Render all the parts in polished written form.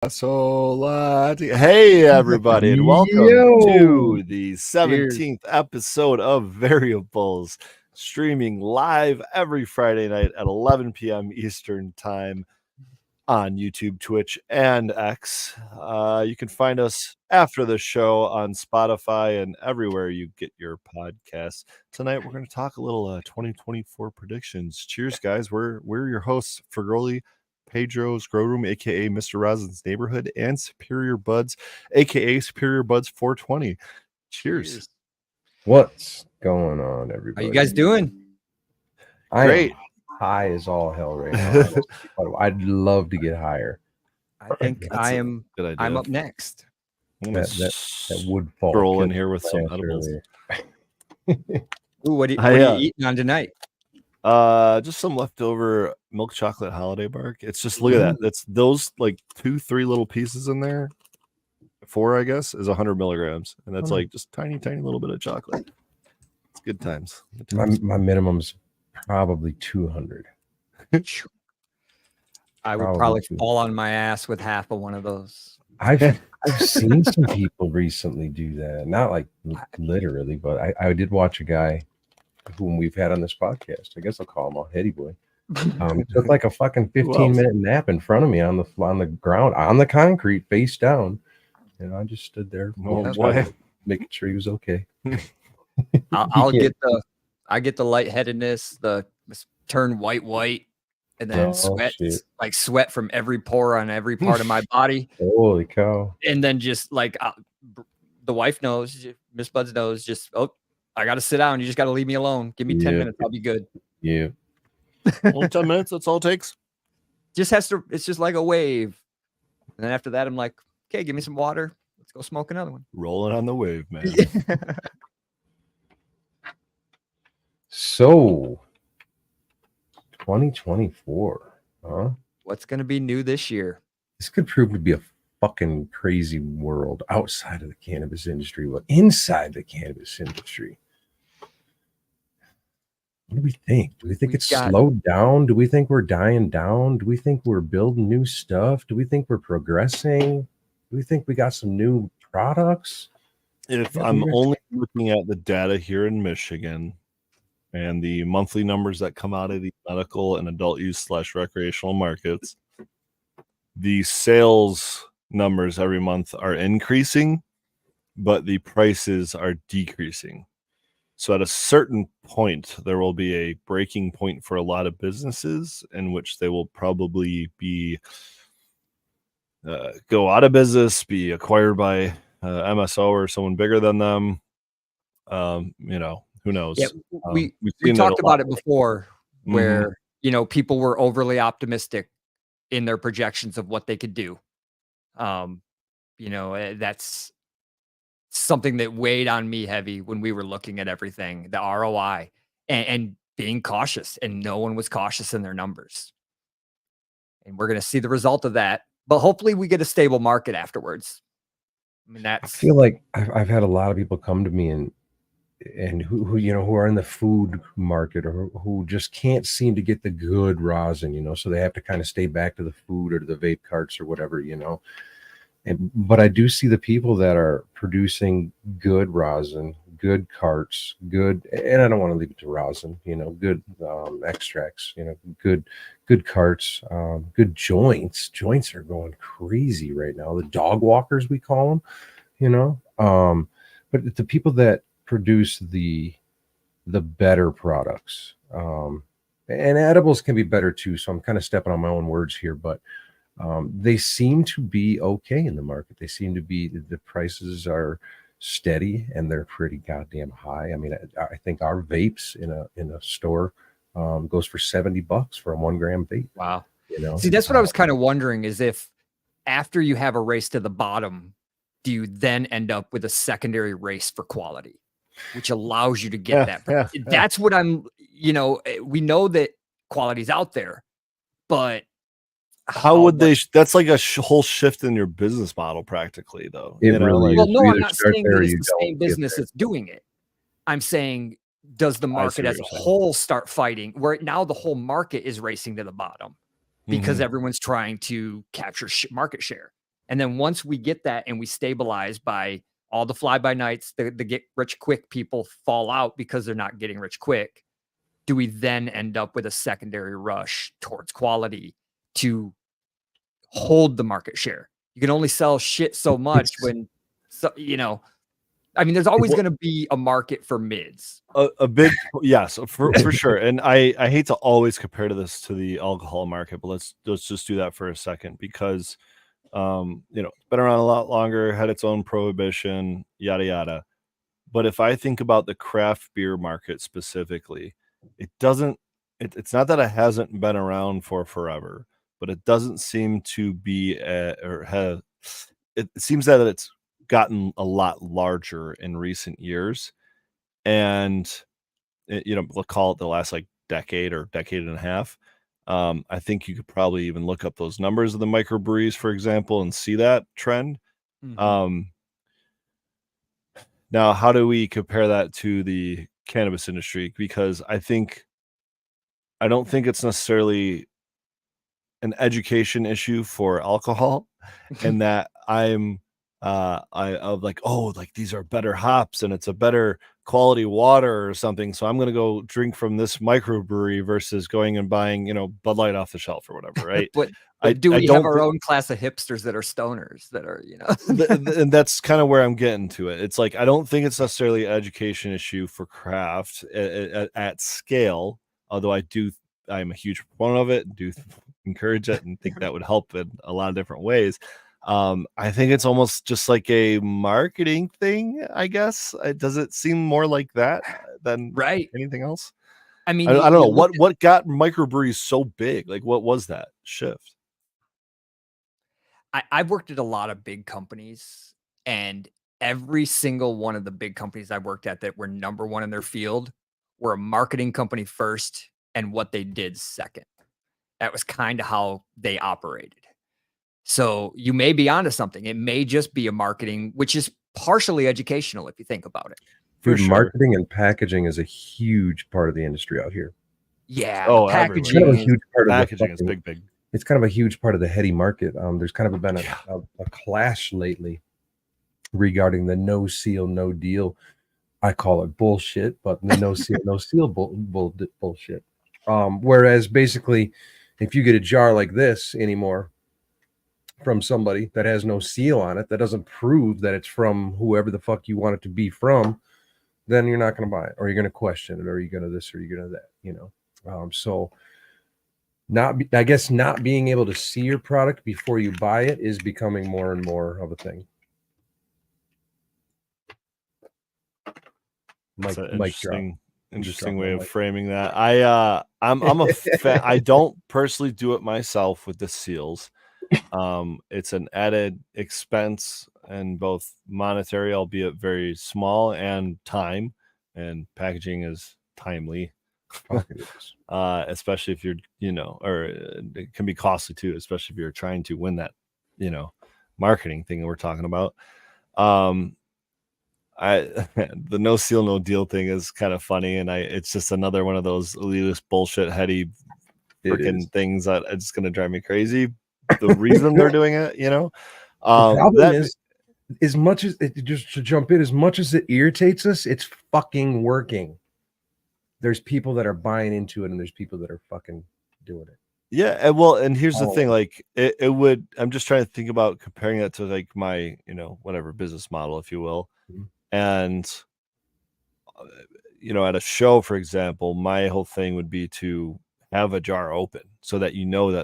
Hey, everybody, and welcome Yo, to the cheers. 17th episode of Variables, streaming live every Friday night at 11 p.m. Eastern Time on YouTube, Twitch, and X. You can find us after the show on Spotify and everywhere you get your podcasts. Tonight, we're going to talk a little 2024 predictions. Cheers, guys. We're your hosts, Fergoli, Pedro's Grow Room, aka Mr. Rosin's Neighborhood, and Superior Buds, aka Superior Buds 420. Cheers. What's going on, How everybody? you guys doing? Great. I am high as all hell right now. But I'd love to get higher. I think That's a good idea. I'm up next. I'm gonna That would fall. roll in here with some edibles. Ooh, what are you eating on tonight? Just some leftover milk chocolate holiday bark. It's just, look at that. That's those like 2-3 little pieces in there. 4, I guess, is 100 milligrams, and that's like just tiny little bit of chocolate. It's good times. My minimum's probably 200. I would probably fall on my ass with half of one of those. I've seen some people recently do that. Not like literally, but I did watch a guy whom we've had on this podcast. I guess I'll call him a heady boy. Took like a fucking 15-minute nap in front of me on the ground, on the concrete, face down. And I just stood there, making sure he was okay. I get the lightheadedness, the turn white, and then sweat from every pore on every part of my body. Holy cow! And then just like the wife knows, Miss Buds knows, just I got to sit down. You just got to leave me alone. Give me 10 minutes, I'll be good. Yeah. Only 10 minutes. That's all it takes. It's just like a wave. And then after that, I'm like, okay, give me some water. Let's go smoke another one. Rolling on the wave, man. So, 2024, huh? What's going to be new this year? This could prove to be a fucking crazy world outside of the cannabis industry, but inside the cannabis industry. What do we think? Do we think it's slowed down? Do we think we're dying down? Do we think we're building new stuff? Do we think we're progressing? Do we think we got some new products? If I'm only looking at the data here in Michigan and the monthly numbers that come out of the medical and adult use / recreational markets, the sales numbers every month are increasing, but the prices are decreasing. So at a certain point, there will be a breaking point for a lot of businesses in which they will probably be go out of business, be acquired by MSO or someone bigger than them. Who knows? Yeah, we talked about it before, where people were overly optimistic in their projections of what they could do. That's something that weighed on me heavy when we were looking at everything, the ROI, and being cautious, and no one was cautious in their numbers. And we're going to see the result of that, but hopefully we get a stable market afterwards. I mean, I feel like I've had a lot of people come to me and who are in the food market or who just can't seem to get the good rosin, so they have to kind of stay back to the food or to the vape carts or whatever, but I do see the people that are producing good rosin, good carts, good, and I don't want to leave it to rosin, good extracts, good carts, good joints. Joints are going crazy right now. The dog walkers, we call them, but the people that produce the better products, and edibles can be better too. So I'm kind of stepping on my own words here, but they seem to be okay in the market. They seem to be, the prices are steady and they're pretty goddamn high. I mean, I think our vapes in a store goes for $70 for a 1 gram vape. Wow. See, that's what I was kind of wondering, is if after you have a race to the bottom, do you then end up with a secondary race for quality, which allows you to get that? That's what I'm, we know that quality's out there, but how would they? That's like a whole shift in your business model, practically, though. It really is. Well, no, I'm not saying that it's the same business that's doing it. I'm saying, does the market as a whole start fighting? Where now the whole market is racing to the bottom because everyone's trying to capture market share. And then once we get that and we stabilize by all the fly-by-nights, the get rich quick people fall out because they're not getting rich quick, do we then end up with a secondary rush towards quality to hold the market share? You can only sell shit so much when, I mean, there's always going to be a market for mids. A big yes, for sure. And I hate to always compare this to the alcohol market, but let's just do that for a second because it's been around a lot longer, had its own prohibition, yada yada. But if I think about the craft beer market specifically, it's not that it hasn't been around for forever, but it doesn't seem to be it seems that it's gotten a lot larger in recent years. And we'll call it the last like decade or decade and a half. I think you could probably even look up those numbers of the microbreweries, for example, and see that trend. Mhm. Now, how do we compare that to the cannabis industry? Because I don't think it's necessarily an education issue for alcohol, and that like these are better hops and it's a better quality water or something, so I'm gonna go drink from this microbrewery versus going and buying Bud Light off the shelf or whatever, right? But I do we have don't our own class of hipsters that are stoners that are, and that's kind of where I'm getting to it. It's like I don't think it's necessarily an education issue for craft at scale, although I'm a huge proponent of it, do encourage it, and think that would help in a lot of different ways. I think it's almost just like a marketing thing, I guess. Does it seem more like that than right? anything else? I mean, I don't you know look what got microbreweries so big. Like, what was that shift? I've worked at a lot of big companies, and every single one of the big companies I worked at that were number one in their field were a marketing company first and what they did second. That was kind of how they operated. So you may be onto something. It may just be a marketing, which is partially educational if you think about it. For Dude, sure. marketing and packaging is a huge part of the industry out here. Yeah, Oh, the everywhere. It's kind of a packaging is huge part of the Packaging is fucking, big. it's kind of a huge part of the heady market. There's kind of been Yeah. a clash lately regarding the no seal, no deal. I call it bullshit, but the no seal, no seal bullshit. Whereas basically, if you get a jar like this anymore from somebody that has no seal on it, that doesn't prove that it's from whoever the fuck you want it to be from, then you're not going to buy it, or you're going to question it, or you're going to this, or you're going to that. So I guess not being able to see your product before you buy it is becoming more and more of a thing. That's an Mic drop. interesting drop way my of mic. framing that. I'm a fan. I don't personally do it myself with the seals. It's an added expense and both monetary, albeit very small, and time, and packaging is timely. Fuck it is. Especially if you're, or it can be costly too, especially if you're trying to win that, marketing thing that we're talking about. The no seal, no deal thing is kind of funny, and it's just another one of those elitist bullshit heady It is. freaking things that it's going to drive me crazy. The reason they're doing it, The problem that is, as much as it, just to jump in, as much as it irritates us, it's fucking working. There's people that are buying into it, and there's people that are fucking doing it. yeah, and here's the thing, like it would. I'm just trying to think about comparing that to like my, whatever business model, if you will, Mhm. and at a show, for example, my whole thing would be to have a jar open so that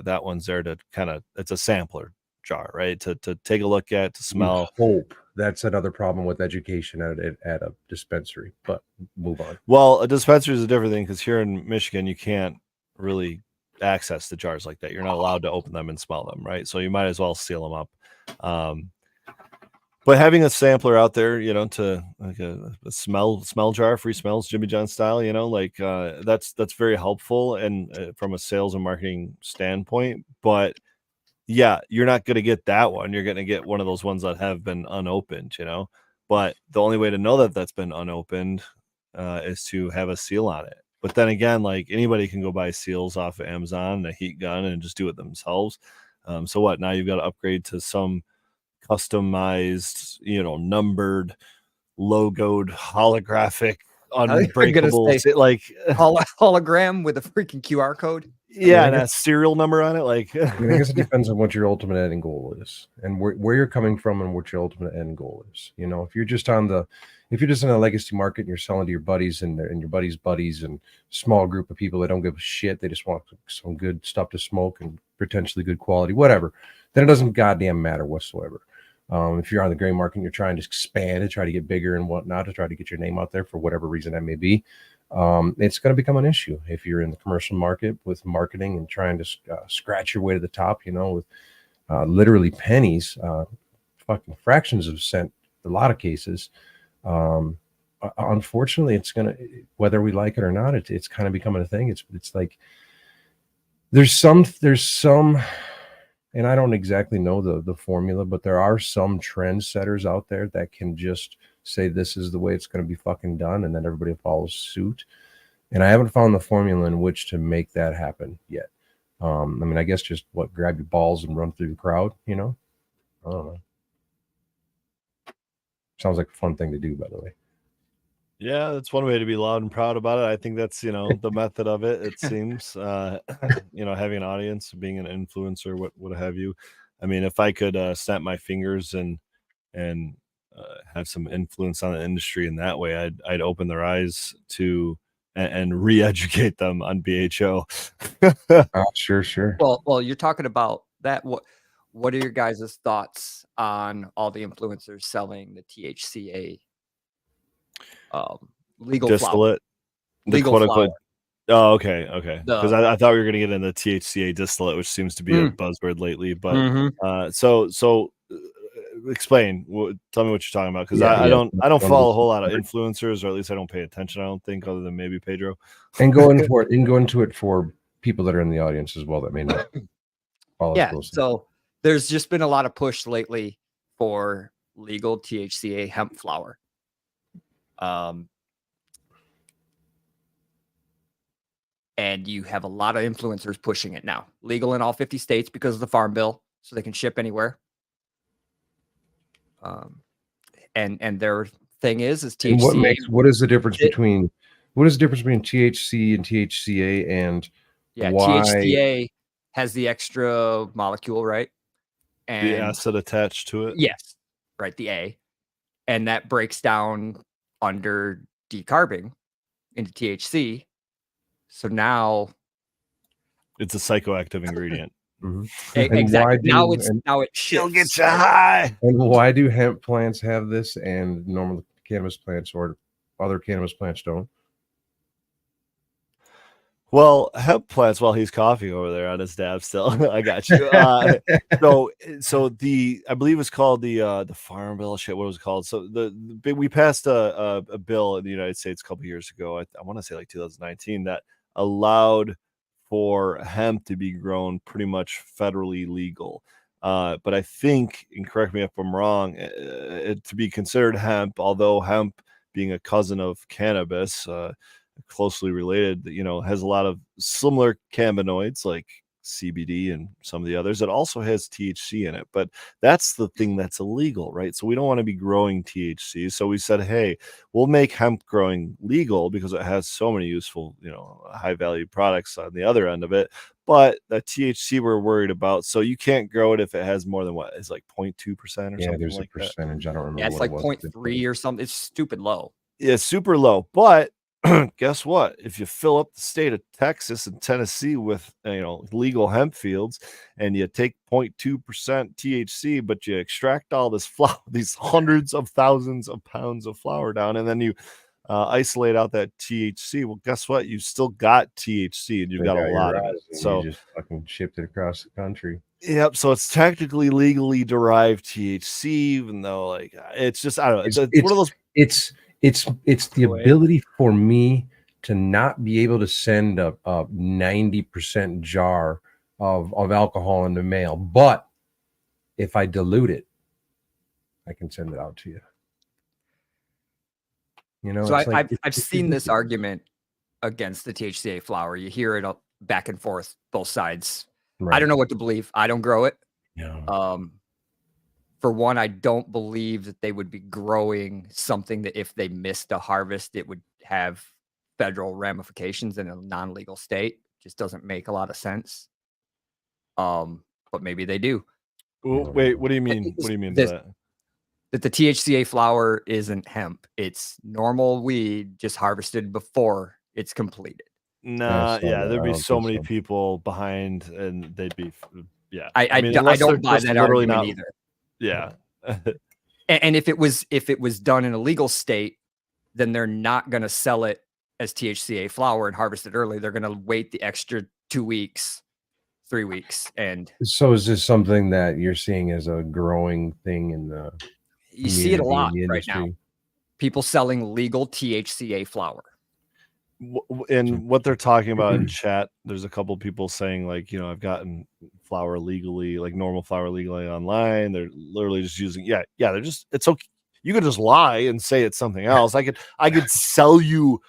that one's there to kind of, it's a sampler jar, right? To take a look at, to smell. Hope that's another problem with education at a dispensary, but move on. Well, a dispensary is a different thing because here in Michigan, you can't really access the jars like that. You're not allowed to open them and smell them, right? So you might as well seal them up. But having a sampler out there, to like a smell jar, free smells, Jimmy John style, that's very helpful, and from a sales and marketing standpoint. But yeah, you're not going to get that one. You're going to get one of those ones that have been unopened, But the only way to know that that's been unopened is to have a seal on it. But then again, like anybody can go buy seals off of Amazon, a heat gun, and just do it themselves. So what? Now you've got to upgrade to some customized, numbered, logoed, holographic, I'm gonna unbreakable, say like hologram with a freaking QR code. yeah, I and a guess- serial number on it. Like, I mean, I guess it depends on what your ultimate end goal is and where you're coming from and what your ultimate end goal is. If you're just in a legacy market and you're selling to your buddies and your buddies' buddies and small group of people that don't give a shit, they just want some good stuff to smoke and potentially good quality, whatever, then it doesn't goddamn matter whatsoever. If you're on the gray market and you're trying to expand and try to get bigger and whatnot, to try to get your name out there for whatever reason that may be, it's going to become an issue. If you're in the commercial market with marketing and trying to scratch your way to the top, with literally pennies, fucking fractions of a cent, in a lot of cases, unfortunately, it's going to, whether we like it or not, it's kind of becoming a thing. It's like there's some, and I don't exactly know the formula, but there are some trendsetters out there that can just say this is the way it's going to be fucking done, and then everybody follows suit. And I haven't found the formula in which to make that happen yet. I guess just grab your balls and run through the crowd, I don't know. Sounds like a fun thing to do, by the way. yeah, that's one way to be loud and proud about it. I think that's, the method of it. It seems, having an audience, being an influencer, what have you. I mean, if I could snap my fingers and have some influence on the industry in that way, I'd open their eyes to and re-educate them on BHO. Sure. Well, you're talking about that. What are your guys' thoughts on all the influencers selling the THCA legal distillate, flower? Legal quote unquote. flower. Oh, okay. Because I thought we were going to get into THCA distillate, which seems to be a buzzword lately. But so explain. Tell me what you're talking about, because I don't follow a whole lot of influencers, or at least I don't pay attention. I don't think, other than maybe Pedro. And go into it for people that are in the audience as well that may not follow. Yeah. So there's just been a lot of push lately for legal THCA hemp flower. And you have a lot of influencers pushing it now. Legal in all 50 states because of the Farm Bill, so they can ship anywhere. And their thing is THCA. What is the difference between THC and THCA, and why? THCA has the extra molecule, right? And the acid attached to it. Yes, right. The A, and that breaks down under decarbing into THC. So now it's a psychoactive ingredient. Exactly. Now it shifts. It'll get you high. And why do hemp plants have this and normal cannabis plants or other cannabis plants don't? Well, hemp plants, while he's coughing over there on his dab still. I got you. So I believe it's called the Farm Bill. Shit, what was it called? So we passed a bill in the United States a couple years ago. I want to say like 2019, that allowed for hemp to be grown pretty much federally legal. But I think, and correct me if I'm wrong, to be considered hemp, although hemp being a cousin of cannabis, closely related, has a lot of similar cannabinoids like CBD and some of the others. It also has THC in it, but that's the thing that's illegal, right? So we don't want to be growing THC. So we said, hey, we'll make hemp growing legal because it has so many useful, high value products on the other end of it. But the THC we're worried about. So you can't grow it if it has more than what is like 0.2% or something. Yeah, there's like a percentage. That. I don't remember. Yeah, it's like 0.3 or something. It's stupid low. Yeah, super low. But guess what? If you fill up the state of Texas and Tennessee with legal hemp fields, and you take 0.2% THC, but you extract all this flower, these hundreds of thousands of pounds of flower down, and then you isolate out that THC, well, guess what? You still got THC, and you've got a lot of it. So you just fucking shipped it across the country. Yep. So it's technically legally derived THC, even though it's just, I don't know. It's one of those. It's the ability for me to not be able to send a 90% jar of alcohol in the mail, but if I dilute it, I can send it out to you. So I've seen this argument against the THCA flower. You hear it back and forth, both sides. Right. I don't know what to believe. I don't grow it. No. For one, I don't believe that they would be growing something that if they missed a harvest, it would have federal ramifications in a non-legal state. Just doesn't make a lot of sense. But maybe they do. Wait, what do you But mean? What do you mean by this, that? that the THCA flower isn't hemp. It's normal weed just harvested before it's completed. Nah, saw yeah, that. there'd I be don't so think many so. people behind, and they'd be, yeah. I mean, don't unless they're buy just that literally argument not, either. yeah. And if it was done in a legal state, then they're not going to sell it as THCA flower and harvest it early. They're going to wait the extra 2 weeks, 3 weeks, and So is this something that you're seeing as a growing thing in the you see it a community, lot in the right now. industry? People selling legal THCA flower. And what they're talking about in chat, there's a couple people saying like, I've gotten flour legally, like normal flour legally online. They're literally just using, they're just, it's okay. You could just lie and say it's something else. I could sell you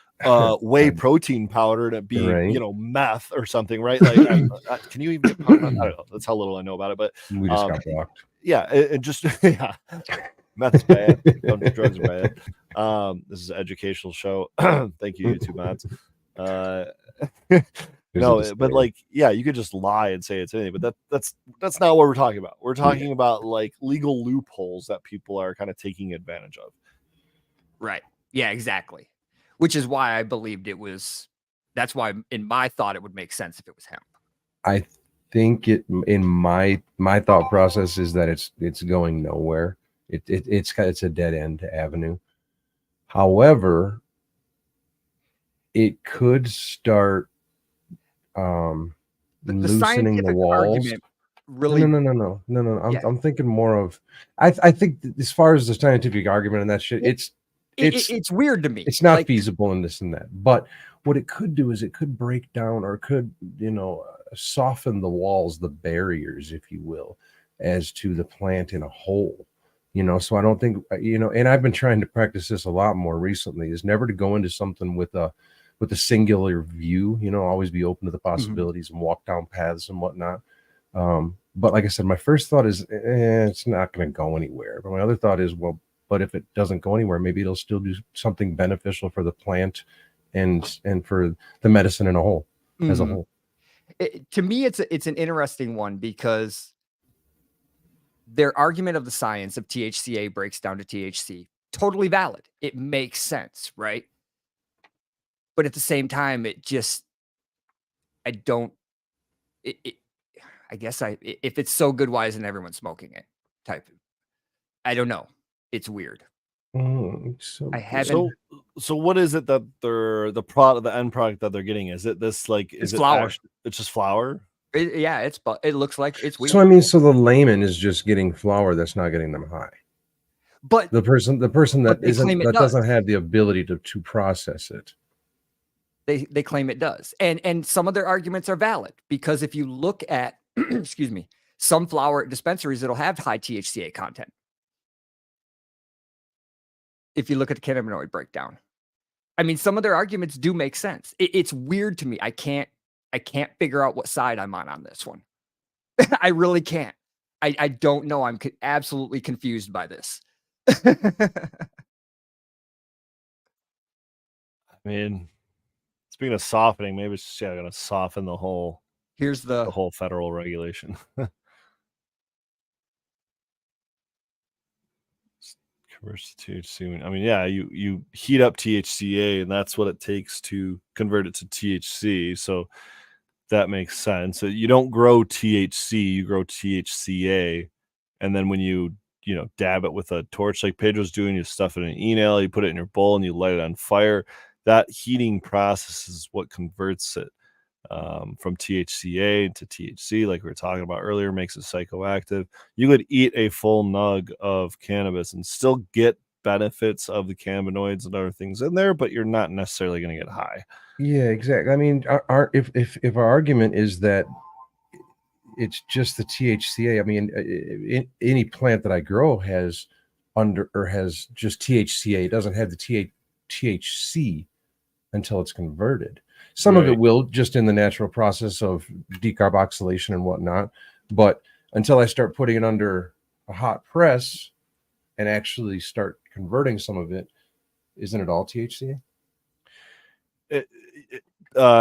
whey protein powder to be, Right. meth or something, right? Like, can you even get powder? I don't know. That's how little I know about it, but We just got blocked. yeah, it just meth is bad. Drugs are bad. This is an educational show. Thank you, YouTube mods. No, but like, yeah, you could just lie and say it's anything, but that's not what we're talking about. We're talking about like legal loopholes that people are kind of taking advantage of. Right. Yeah, exactly. Which is why I believed it was. That's why in my thought it would make sense if it was hemp. I think it in my thought process is that it's going nowhere. It's a dead end avenue. However, it could start loosening the walls. Really, no. Yeah. I'm thinking more of. I think as far as the scientific argument and that shit, it's weird to me. It's not feasible in this and that. But what it could do is it could break down or could soften the walls, the barriers, if you will, as to the plant in a whole. So I don't think and I've been trying to practice this a lot more recently, is never to go into something with a singular view, always be open to the possibilities and walk down paths and whatnot. But like I said, my first thought is it's not going to go anywhere. But my other thought is, well, but if it doesn't go anywhere, maybe it'll still do something beneficial for the plant and for the medicine in a whole, as a whole. To me, it's an interesting one because their argument of the science of THCA breaks down to THC, totally valid. It makes sense, right? But at the same time, I guess if it's so good, why isn't everyone smoking it? I don't know. It's weird. So what is it that the end product that they're getting? Is it this like it's flour? It's just flour? It looks like it's weed. So I mean, so the layman is just getting flour that's not getting them high. But the person that doesn't have the ability to process it. They claim it does. And some of their arguments are valid because if you look at excuse me, some flower dispensaries, it'll have high THCA content. If you look at the cannabinoid breakdown. I mean, some of their arguments do make sense. It's weird to me. I can't figure out what side I'm on this one. I really can't. I don't know. I'm absolutely confused by this. I mean, speaking of softening, maybe it's just going to soften the whole. Here's the whole federal regulation. Converts to THC. I mean, yeah, you heat up THCA, and that's what it takes to convert it to THC. So that makes sense. So you don't grow THC, you grow THCA, and then when you dab it with a torch like Pedro's doing, you stuff it in an e-nail, you put it in your bowl, and you light it on fire. That heating process is what converts it from THCA to THC, like we were talking about earlier, makes it psychoactive. You could eat a full nug of cannabis and still get benefits of the cannabinoids and other things in there, but you're not necessarily going to get high. Yeah, exactly. I mean, if our argument is that it's just the THCA, I mean, any plant that I grow has just THCA. It doesn't have the THC until it's converted. Some of it will just in the natural process of decarboxylation and whatnot. But until I start putting it under a hot press and actually start converting some of it, isn't it all THCA?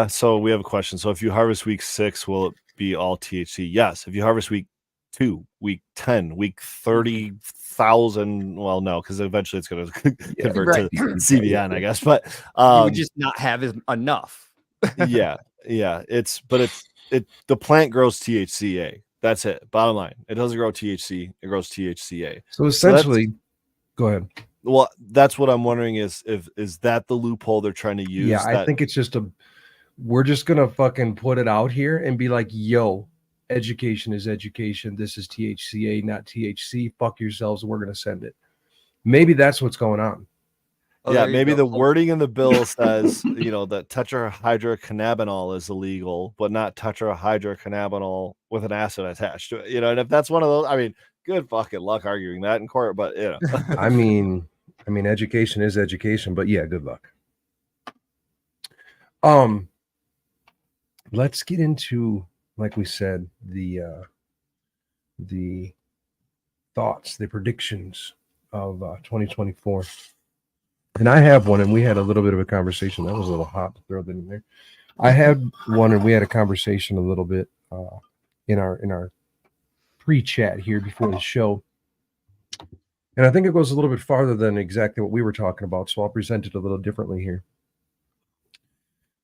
So we have a question. So if you harvest week 6, will it be all THC? Yes. If you harvest week 2, week 10, week 30,000, well, no, because eventually it's going to convert Right. to CBN, I guess. But You would just not have enough. yeah, the plant grows THCA. That's it. Bottom line, it doesn't grow THC. It grows THCA. So essentially, go ahead. Well, that's what I'm wondering is that the loophole they're trying to use? Yeah, I think it's just we're just gonna fucking put it out here and be like, yo, education is education. This is THCA, not THC. Fuck yourselves. We're gonna send it. Maybe that's what's going on. Oh, yeah, there you maybe go. the wording in the bill says, that tetrahydrocannabinol is illegal, but not tetrahydrocannabinol with an acid attached to it. And if that's one of those, I mean, good fucking luck arguing that in court, but I mean, education is education, but yeah, good luck. Let's get into, like we said, the thoughts, the predictions of 2024. And I have one, and we had a little bit of a conversation. That was a little hot to throw that in there. I had one, and we had a conversation a little bit in our pre-chat here before the show. And I think it goes a little bit farther than exactly what we were talking about, so I'll present it a little differently here.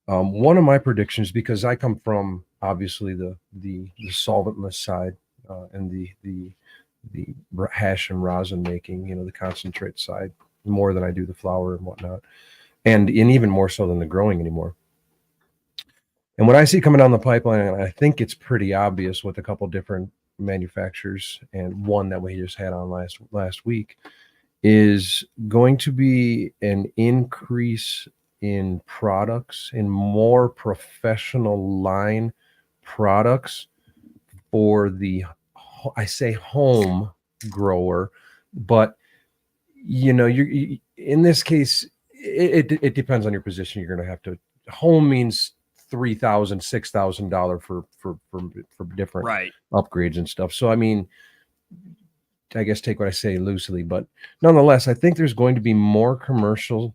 One of my predictions, because I come from obviously the solventless side and the hash and rosin making, the concentrate side, more than I do the flour and whatnot, and even more so than the growing anymore. And what I see coming down the pipeline, and I think it's pretty obvious with a couple different manufacturers and one that we just had on last week, is going to be an increase in products, in more professional line products for the, I say home grower, but you're in this case, it depends on your position. You're going to have to, home means $3,000, $6,000 for different upgrades and stuff. So I mean, I guess take what I say loosely, but nonetheless, I think there's going to be more commercial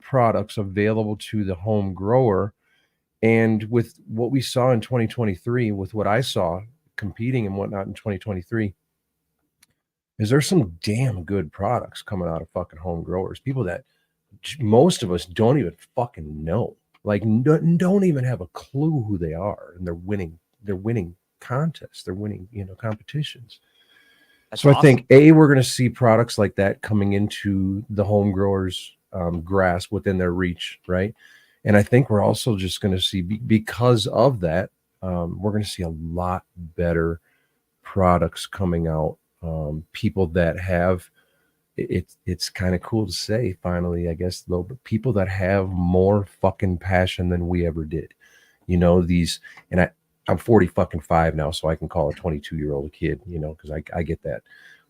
products available to the home grower. And with what we saw in 2023, with what I saw competing and whatnot in 2023, is there some damn good products coming out of fucking home growers, people that most of us don't even fucking know, like don't even have a clue who they are, and they're winning contests, they're winning competitions. So awesome. I think we're going to see products like that coming into the home growers' grasp within their reach, right? And I think we're also just going to see, because of that, we're going to see a lot better products coming out. People that have, it's kind of cool to say, finally, I guess, though, but people that have more fucking passion than we ever did. These, and I'm 45 now, so I can call a 22-year-old a kid, because I get that.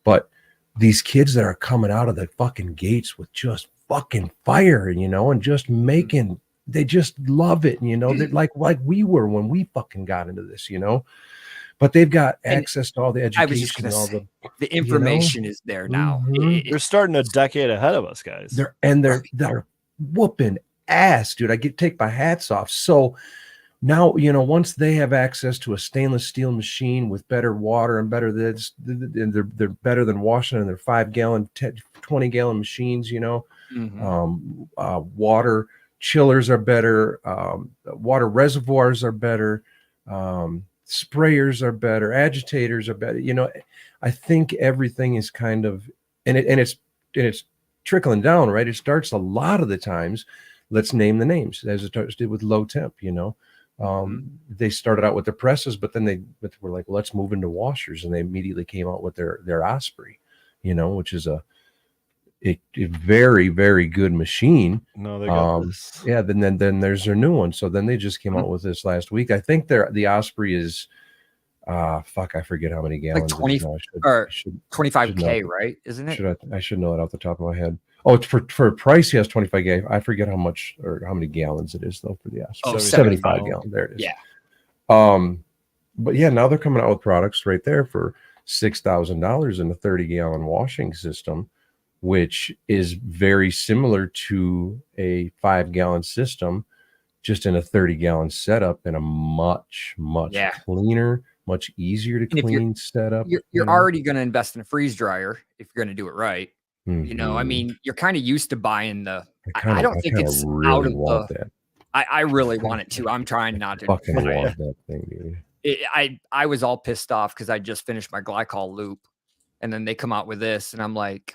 But these kids that are coming out of the fucking gates with just fucking fire, and just making, they just love it, they're like we were when we fucking got into this, but they've got access to all the education. I was just gonna say, the information is there now. Mm-hmm. They're starting a decade ahead of us, guys. They're whooping ass, dude. I take my hats off. So now, once they have access to a stainless steel machine with better water and better this, they're better than washing in their 5-gallon, 20-gallon machines. Water chillers are better. Water reservoirs are better. Sprayers are better. Agitators are better. I think everything is kind of, and it's trickling down, right? It starts a lot of the times. Let's name the names, as it did with low temp. They started out with the presses, but then they were like, well, let's move into washers, and they immediately came out with their Osprey, which is a very, very good machine. No, they got this. Yeah, then there's their new one. So then they just came out with this last week. I think the Osprey is I forget how many gallons. Like 20 or 25K, right? Isn't it? I should know it off the top of my head. Oh, it's for price, yes, 25K. I forget how much or how many gallons it is though for the Osprey. Oh, 75 gallon. There it is. Yeah. But yeah, now they're coming out with products right there for $6,000 in a 30-gallon washing system, which is very similar to a 5-gallon system, just in a 30-gallon setup and a much Yeah. cleaner, much easier to And if clean setup. you're already going to invest in a freeze dryer if you're going to do it right. You know, I Mhm. mean, you're kind of used to buying the. I I don't think kind of it's out really of want the. that. I really want it to. I'm trying not to Fucking buy want it. that thing, dude. I was all pissed off because I just finished my glycol loop, and then they come out with this, and I'm like,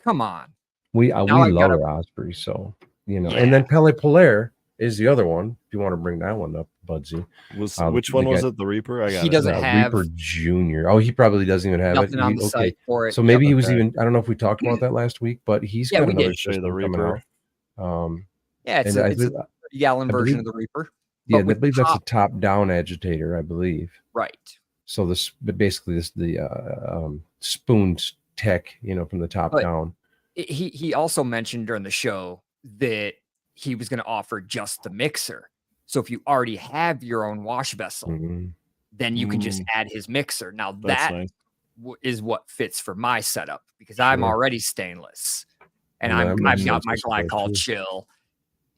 come on. We Now we I love gotta. Osprey, so and Yeah. then Pele Polaire is the other one. If you want to bring that one up, Budsy. Which one was it? The Reaper? I got He it. doesn't have Reaper Junior. Oh, he probably doesn't even have it. nothing on the Okay, site for it. so maybe he was Okay. even. I don't know if we talked about that last week, but he's Yeah, got we another did. Show you the system coming Reaper. out. Yeah, it's and a I 30-gallon I version believe- of the Reaper. Yeah, But I with believe that's a top, top-down agitator, I believe. right. So basically the spoon tech, from the top But down. he also mentioned during the show that he was going to offer just the mixer. So if you already have your own wash vessel, Mhm. then you can just add his mixer. Now That's that nice. is what fits for my setup because I'm Sure. already stainless and Well, that I've makes got sense, my I suppose, glycol too. chill.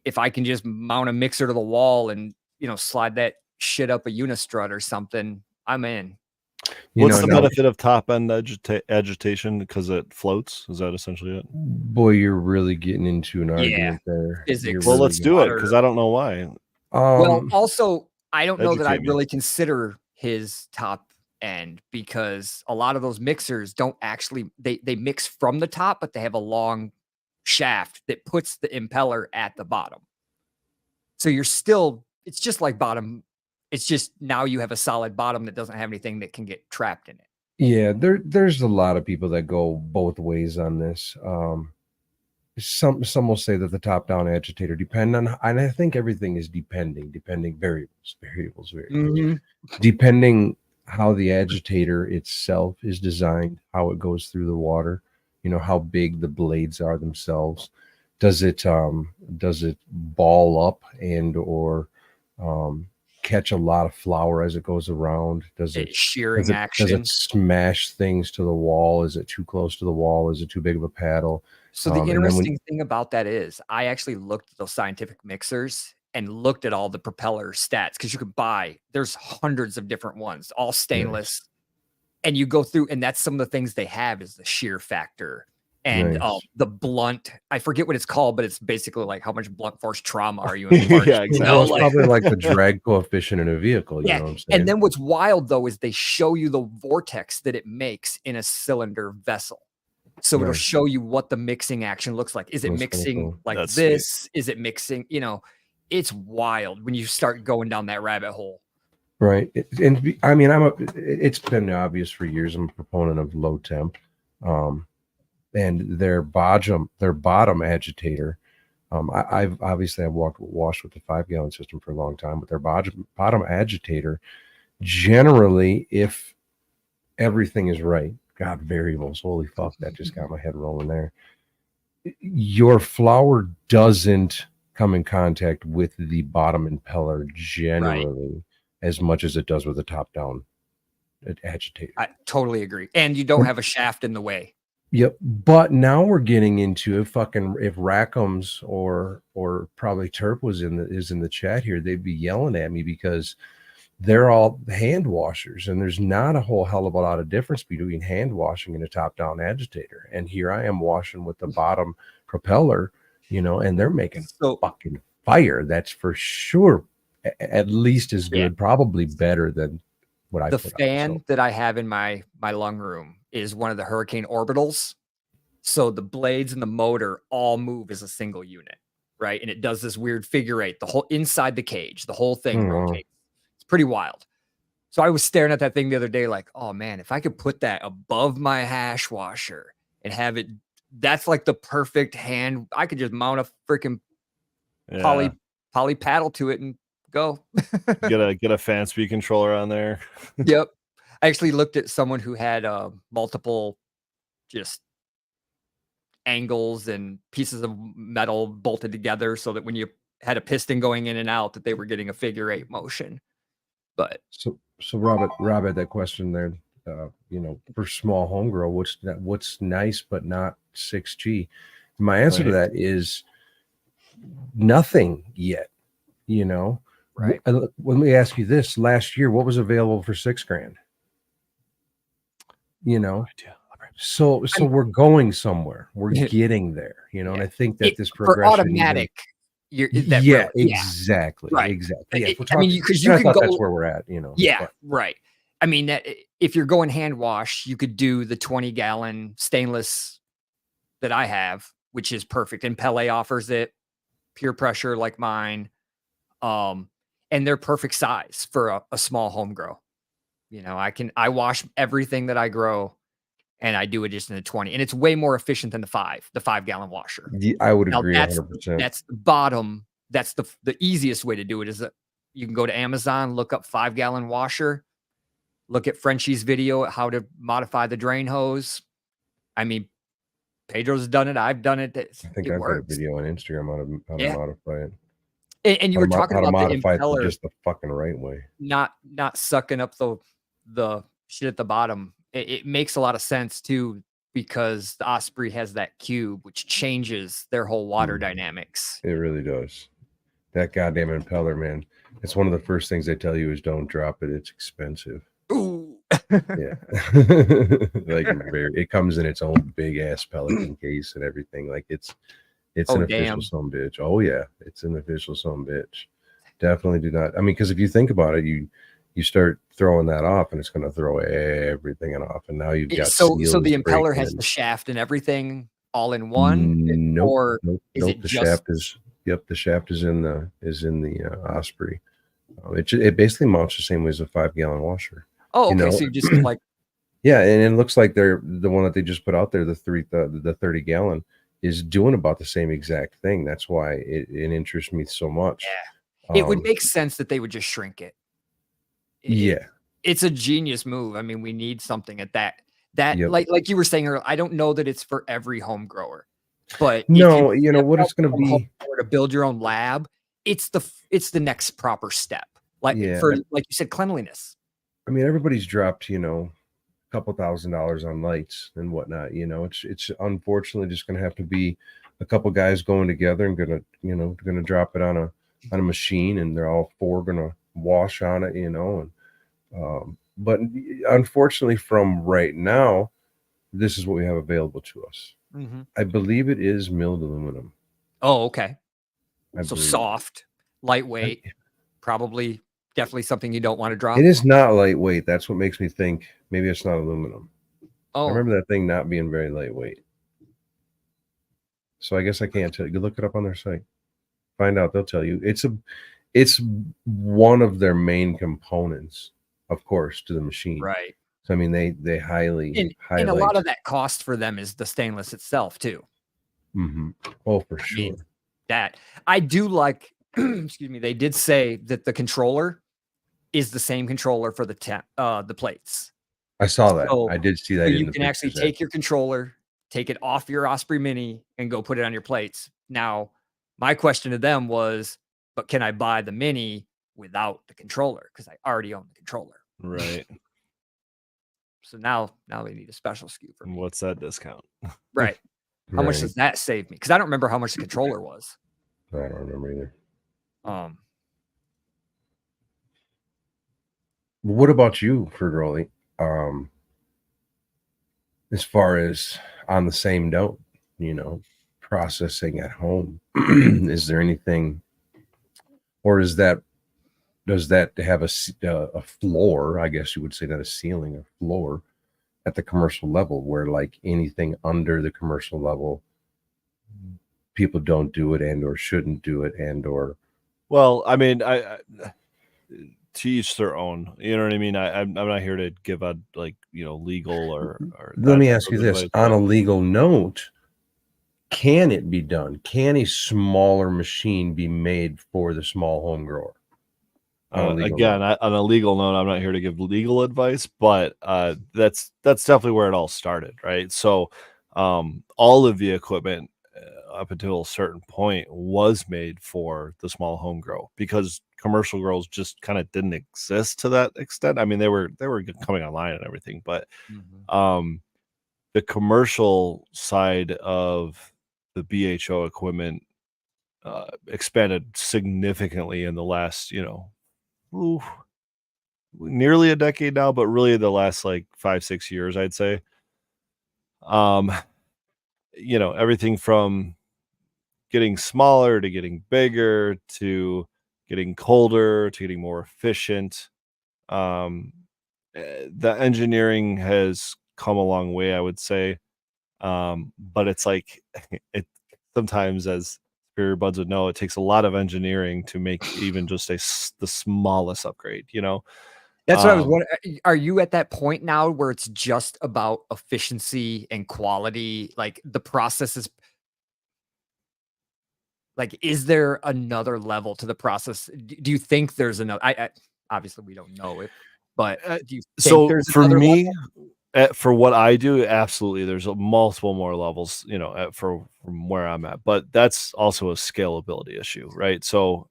If I can just mount a mixer to the wall and slide that shit up a unistrut or something, I'm in. What's the now, benefit of top end agitation? Because it floats? Is that essentially it? boy, you're really getting into an argument there. Physics. Well, You're let's do it because I don't know why. Well, also, I don't know that I Educate me. really consider his top end because a lot of those mixers don't actually they mix from the top, but they have a long shaft that puts the impeller at the bottom. So it's just like bottom. It's just now you have a solid bottom that doesn't have anything that can get trapped in it. Yeah, there's a lot of people that go both ways on this. Some will say that the top down agitator depend on, and I think everything is depending variables, depending how the agitator itself is designed, how it goes through the water, how big the blades are themselves. Does it ball up or catch a lot of flour as it goes around? Does it shearing does action? it smash things to the wall? Is it too close to the wall? Is it too big of a paddle? So the interesting thing about that is I actually looked at those scientific mixers and looked at all the propeller stats because you could there's hundreds of different ones, all stainless. Nice. And you go through, and that's some of the things they have is the shear factor and the blunt. I forget what it's called, but it's basically like how much blunt force trauma are you imparting? Yeah, exactly. Well, it's probably like the drag coefficient in a vehicle. You know what I'm saying? And then what's wild though is they show you the vortex that it makes in a cylinder vessel. So it'll show you what the mixing action looks like. Is it mixing like That's this? sweet. Is it mixing? It's wild when you start going down that rabbit hole. Right. And I mean, it's been obvious for years. I'm a proponent of low temp. And their bottom agitator. I've washed with the 5-gallon system for a long time, but their bottom agitator, generally, if everything is right, God, variables, holy fuck, that just got my head rolling there. Your flour doesn't come in contact with the bottom impeller generally as much as it does with a top-down agitator. I totally agree. And you don't have a shaft in the way. Yep. But now we're getting into if Rackham's or probably Terp is in the chat here, they'd be yelling at me because they're all hand washers and there's not a whole hell of a lot of difference between hand washing and a top down agitator. And here I am washing with the bottom propeller, and they're making fucking fire. That's for sure. At least as good, probably better than what I put out. The fan that I have in my lung room is one of the Hurricane Orbitals. So the blades and the motor all move as a single unit, right? And it does this weird figure eight, the whole inside the cage, the whole thing rotates. It's pretty wild. So I was staring at that thing the other day like, oh man, if I could put that above my hash washer and have it, that's like the perfect hand. I could just mount a freaking poly paddle to it and go. get a fan speed controller on there. Yep. I actually looked at someone who had multiple just angles and pieces of metal bolted together so that when you had a piston going in and out that they were getting a figure eight motion. But so Rob had that question there. for small home grow, what's nice but not 6G? My answer to Right. that is nothing yet. Right. Let me ask you this: last year, what was available for $6,000? Idea. So we're going somewhere. We're getting there, and Yeah. I think that this For progression, automatic, that yeah, really, yeah, exactly, right. exactly. Yeah, if we're I mean, talking, because and you I can thought that's go, where we're at, yeah, but right. I mean, if you're going hand wash, you could do the 20-gallon stainless that I have, which is perfect. And Pele offers it, pure pressure like mine. And they're perfect size for a small home grow. I wash everything that I grow and I do it just in a 20. And it's way more efficient than the 5-gallon washer. I would Now agree 100%. that's the bottom. That's the easiest way to do it is that you can go to Amazon, look up 5-gallon washer, look at Frenchie's video at how to modify the drain hose. I mean, Pedro's done it. I've done it. I think It I've got a works. video on Instagram how to Yeah. modify it. And you were talking How to about the modify it impeller just the fucking right way. not sucking up the shit at the bottom. It makes a lot of sense too, because the Osprey has that cube, which changes their whole water dynamics. It really does. That goddamn impeller, man. It's one of the first things they tell you is don't drop it. It's expensive. Ooh. Yeah. It comes in its own big ass Pelican case and everything. Like it's Oh, an official damn. son bitch. Oh yeah, it's an official son bitch. Definitely do not. I mean, because if you think about it, you start throwing that off, and it's going to throw everything off, and now you've got So seals the impeller has breaking. the shaft and everything all in one, Nope, or nope, is nope. it The just shaft is the shaft is in the Osprey. It basically mounts the same way as a 5-gallon washer. Oh, okay. So you just like Yeah, and it looks like they're the one that they just put out there, the 30-gallon, is doing about the same exact thing. That's why it interests me so much. yeah. It would make sense that they would just shrink it. Yeah. It's a genius move. I mean, we need something at that Yep. like you were saying earlier, I don't know that it's for every home grower, but No, if you what it's going to home be. grower to build your own lab, it's the next proper step. Like Yeah, like you said, cleanliness. I mean, everybody's dropped, a couple $1,000s on lights and whatnot. It's unfortunately just going to have to be a couple guys going together and gonna drop it on a machine, and they're all four gonna wash on it, and but unfortunately, from right now, this is what we have available to us. I believe it is milled aluminum. Oh, okay. So believe. soft, lightweight, probably definitely something you don't want to drop. It is not lightweight. That's what makes me think maybe it's not aluminum. I Oh, remember that thing not being very lightweight. So I guess I can't tell you. Look it up on their site. Find out. They'll tell you. It's one of their main components, of course, to the machine. right. So I mean, they highly And a lot of that cost for them is the stainless itself too. Oh, for I sure. mean, that I do like. Excuse me. They did say that the controller is the same controller for the plates. I saw that. So, I did see that. you can actually take your controller, take it off your Osprey Mini, and go put it on your plates. Now, my question to them was, but can I buy the Mini without the controller? Because I already own the controller. Right. So now they need a special SKU for me. What's that discount? Right. How much does that save me? Because I don't remember how much the controller was. I don't remember either. What about you, Fergroli? As far as on the same note, processing at home, is there anything, or does that have a floor? I guess you would say, not a ceiling, a floor at the commercial level, where like anything under the commercial level, people don't do it and or shouldn't do it and or. Well, I mean, I to each their own. You know what I mean? I'm not here to give a legal or. Let me ask you this: on a legal note, can it be done? Can a smaller machine be made for the small home grower? Again, on a legal note, I'm not here to give legal advice, but that's definitely where it all started, right? So, all of the equipment up until a certain point was made for the small home grow because commercial growers just kind of didn't exist to that extent. I mean, they were coming online and everything, but the commercial side of the BHO equipment expanded significantly in the last, nearly a decade now, but really the last like 5-6 years, I'd say. Everything from getting smaller to getting bigger to getting colder to getting more efficient. The engineering has come a long way, I would say. But it's like it sometimes, as superior buds would know, it takes a lot of engineering to make even just the smallest upgrade. That's what I was wondering. Are you at that point now where it's just about efficiency and quality? Like the process is like, is there another level to the process? Do you think there's another? I obviously we don't know it, but do you think So there's for another me, level? for what I do, absolutely, there's multiple more levels, from where I'm at, but that's also a scalability issue, right? So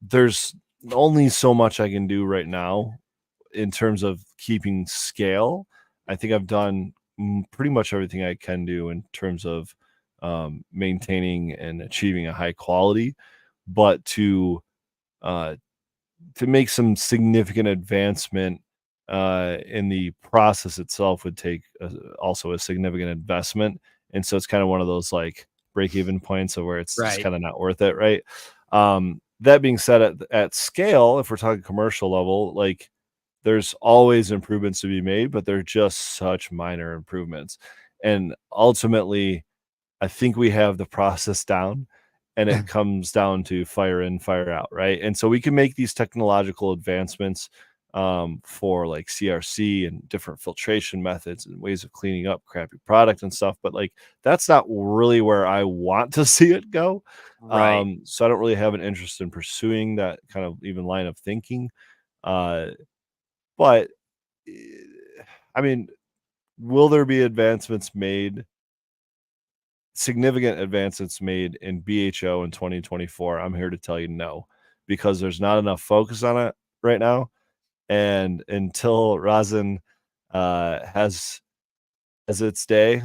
there's only so much I can do right now in terms of keeping scale. I think I've done pretty much everything I can do in terms of maintaining and achieving a high quality, but uh, to make some significant advancement in the process itself would take also a significant investment, and so it's kind of one of those like break even points of where it's just Right. kind of not worth it, right? That being said, at scale, if we're talking commercial level, like there's always improvements to be made, but they're just such minor improvements, and ultimately I think we have the process down, and it comes down to fire in, fire out, right? And so we can make these technological advancements for like CRC and different filtration methods and ways of cleaning up crappy product and stuff, but like that's not really where I want to see it go. Right. So I don't really have an interest in pursuing that kind of even line of thinking. Uh, but I mean, will there be significant advancements made in BHO in 2024? I'm here to tell you no, because there's not enough focus on it right now. And until rosin has its day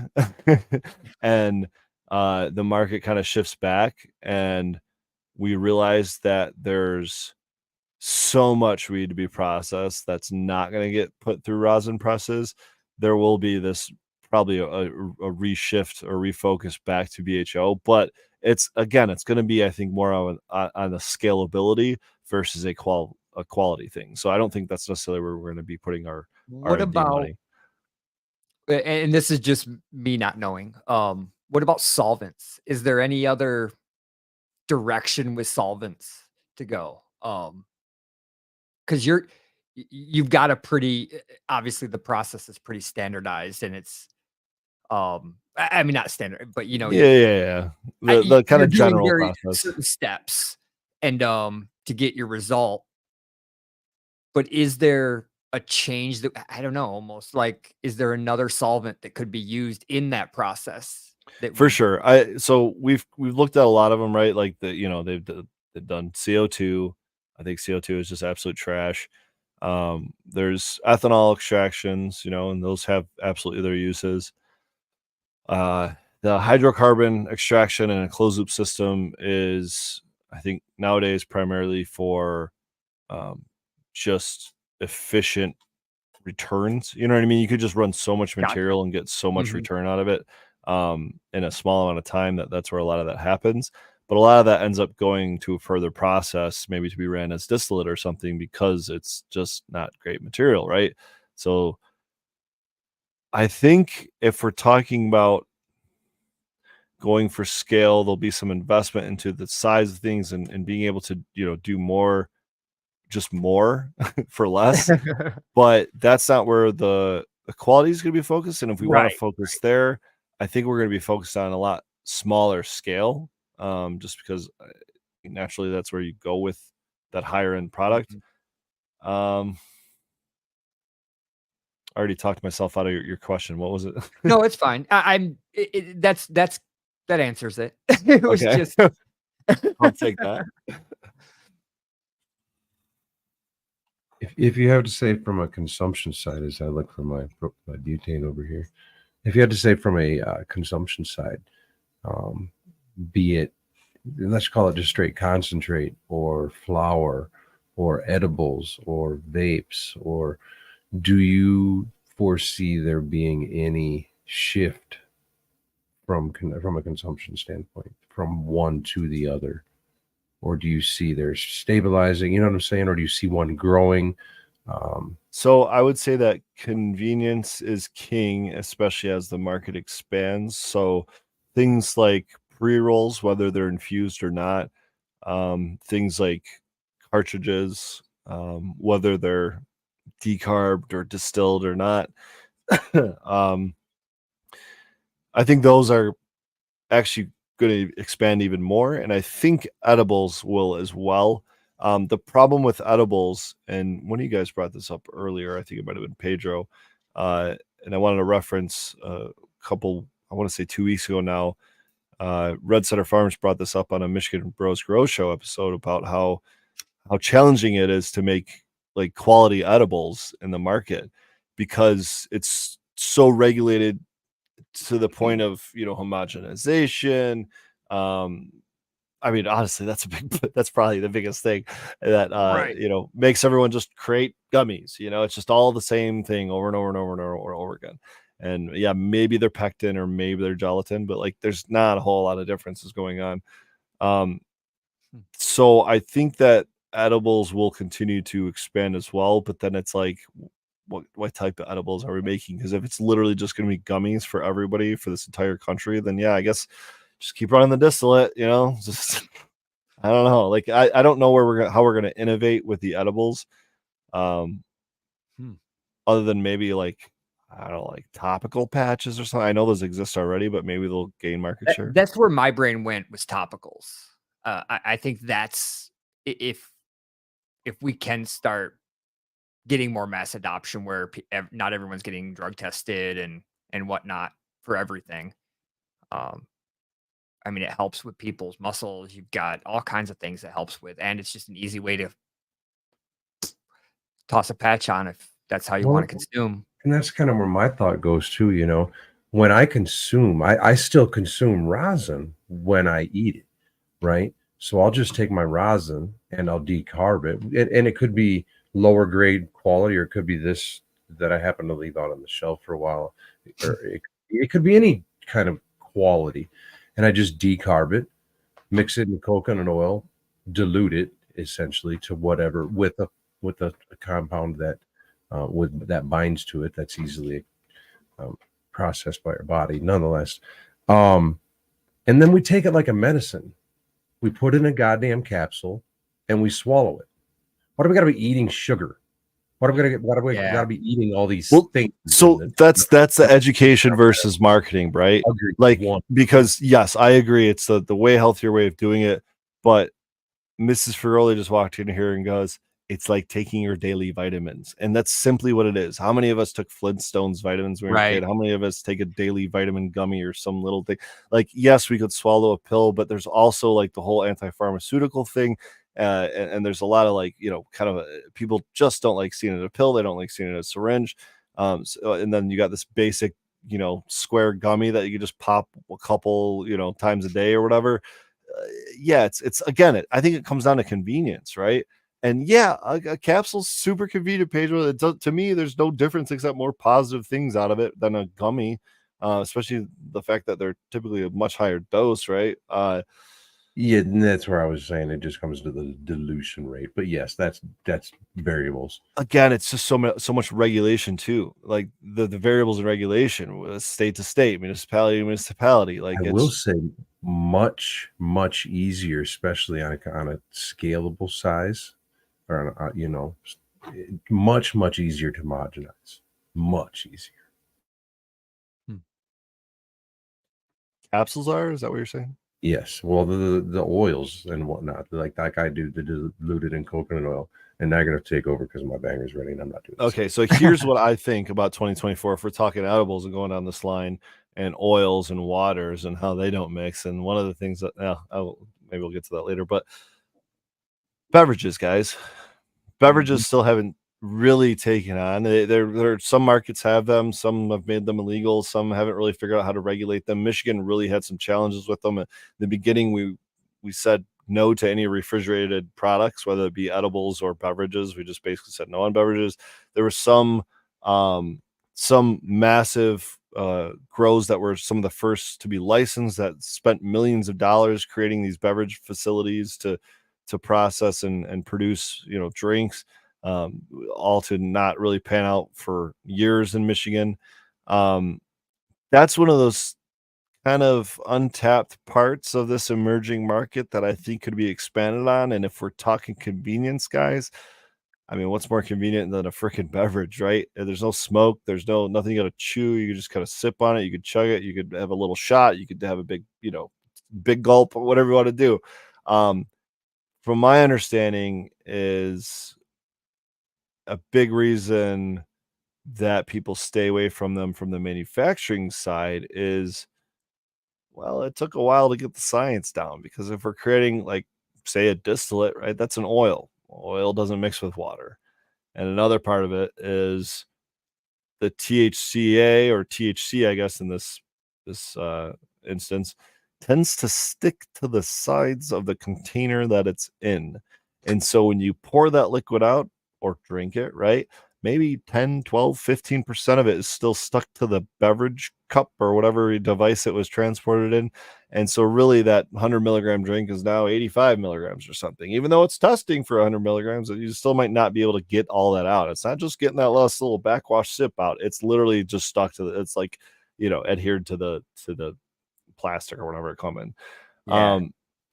and the market kind of shifts back and we realize that there's so much weed to be processed that's not going to get put through rosin presses, there will be this probably a reshift or refocus back to BHO. But it's going to be, I think, more on the scalability versus a quality thing. So I don't think that's necessarily where we're going to be putting our What R&D about, money. and this is just me not knowing. What about solvents? Is there any other direction with solvents to go? Because you've got a pretty obviously the process is pretty standardized and it's I mean not standard, but Yeah. The kind you're of doing general very process. certain steps and to get your result. But is there a change that I don't know, almost like is there another solvent that could be used in that process that For would sure. So we've looked at a lot of them, right? Like they've done CO2. I think CO2 is just absolute trash. There's ethanol extractions, and those have absolutely their uses. The hydrocarbon extraction in a closed loop system is, I think, nowadays primarily for just efficient returns. You know what I mean? You could just run so much gotcha. material and get so much Mhm. return out of it in a small amount of time. That's where a lot of that happens. But a lot of that ends up going to a further process, maybe to be ran as distillate or something, because it's just not great material, right? So I think if we're talking about going for scale, there'll be some investment into the size of things and being able to, do more, just more for less. But that's not where the quality is going to be focused. And if we want to Right. focus there, I think we're going to be focused on a lot smaller scale, just because naturally that's where you go with that higher end product. Mhm. Um, I already talked myself out of your question. What was it? No, it's fine. That's that answers it. It was Okay, just I'll take that. If you have to say from a consumption side, as I look for my butane over here, if you had to say from a consumption side, um, be it, let's call it just straight concentrate or flour or edibles or vapes, or do you foresee there being any shift from a consumption standpoint from one to the other? Or do you see there's stabilizing, you know what I'm saying? Or do you see one growing? So I would say that convenience is king, especially as the market expands. So things like pre-rolls, whether they're infused or not, things like cartridges, whether they're decarbed or distilled or not. um, I think those are actually going to expand even more, and I think edibles will as well. The problem with edibles, and one of you guys brought this up earlier, I think it might have been Pedro, and I wanted to reference a couple, I want to say 2 weeks ago now, Red Center Farms brought this up on a Michigan Bros Grow Show episode about how challenging it is to make like quality edibles in the market because it's so regulated to the point of homogenization. um I mean, honestly, that's a big that's probably the biggest thing that Right. makes everyone just create gummies. It's just all the same thing over and over and over and over and over again. And yeah, maybe they're pectin or maybe they're gelatin, but like there's not a whole lot of differences going on. um Hmm. so I think that edibles will continue to expand as well, but then it's like, what type of edibles are we making? Because if it's literally just going to be gummies for everybody for this entire country, then yeah, I guess just keep running the distillate. Just I don't know. Like I don't know how we're gonna innovate with the edibles, um, Hmm. other than maybe like I don't know, like topical patches or something. I know those exist already, but maybe they'll gain market share. That's where my brain went, was topicals. I think that's, if we can start getting more mass adoption where not everyone's getting drug tested and whatnot for everything. Um, I mean, it helps with people's muscles. You've got all kinds of things it helps with, and it's just an easy way to toss a patch on if that's how you want to Well, consume. and that's kind of where my thought goes too, when I consume, I still consume rosin when I eat it, right? So I'll just take my rosin and I'll decarb it. And it could be lower grade quality, or it could be this that I happen to leave out on the shelf for a while, or it could be any kind of quality. And I just decarb it, mix it in coconut oil, dilute it essentially to whatever with a compound that that binds to it, that's easily um, processed by our body nonetheless. Um, and then we take it like a medicine. We put it in a goddamn capsule and we swallow it. Why do we got to be eating sugar? Why do we got Yeah. to be eating all these Well, things? so that's the education versus marketing, right? Agree. Like One. because yes, I agree, it's the way healthier way of doing it, but Mrs. Ferroli just walked in here and goes, "It's like taking your daily vitamins." And that's simply what it is. How many of us took Flintstones vitamins when we were a Right. kid? How many of us take a daily vitamin gummy or some little thing? Like, yes, we could swallow a pill, but there's also like the whole anti-pharmaceutical thing. And there's a lot of like, kind of people just don't like seeing it a pill. They don't like seeing it a syringe. And then you got this basic, square gummy that you can just pop a couple, times a day or whatever. Yeah, it's again, I think it comes down to convenience, right? And yeah, a capsule's super convenient, Pedro. To me, there's no difference except more positive things out of it than a gummy, especially the fact that they're typically a much higher dose, right? Yeah, and that's where I was saying it just comes to the dilution rate. But yes, that's variables. Again, it's just so much regulation too. Like the variables in regulation, state to state, municipality to municipality. Like I will it's say much easier, especially on a scalable size, or on much easier to homogenize. Much easier. Hmm. capsules are. Is that what you're saying? Yes. Well, the oils and whatnot, like I do, the diluted in coconut oil, and now you're gonna take over because my banger's ready, and I'm not doing this. Okay, so here's what I think about 2024 if we're talking edibles and going down this line, and oils and waters and how they don't mix. And one of the things that maybe we'll get to that later, but beverages, guys. Mhm. Beverages still haven't really taken on. There some markets have them, some have made them illegal, some haven't really figured out how to regulate them. Michigan really had some challenges with them. At the beginning, we said no to any refrigerated products, whether it be edibles or beverages. We just basically said no on beverages. There were some massive grows that were some of the first to be licensed that spent millions of dollars creating these beverage facilities to process and produce, drinks, all to not really pan out for years in Michigan. That's one of those kind of untapped parts of this emerging market that I think could be expanded on. And if we're talking convenience, guys, I mean, what's more convenient than a freaking beverage, right? There's no smoke, there's nothing you got to chew. You just kind of sip on it. You could chug it. You could have a little shot. You could have a big gulp, or whatever you want to do. From my understanding, is a big reason that people stay away from them from the manufacturing side is, well, it took a while to get the science down, because if we're creating, like, say, a distillate, right, that's an oil. Oil doesn't mix with water. And another part of it is the THCA or THC, I guess, in this instance, tends to stick to the sides of the container that it's in. And so when you pour that liquid out or drink it, right, maybe 10, 12, 15% of it is still stuck to the beverage cup or whatever device it was transported in. And so really that 100 milligram drink is now 85 milligrams or something. Even though it's testing for 100 milligrams, you still might not be able to get all that out. It's not just getting that last little backwash sip out. It's literally just stuck to it's like, adhered to the plastic or whatever it come in. Yeah.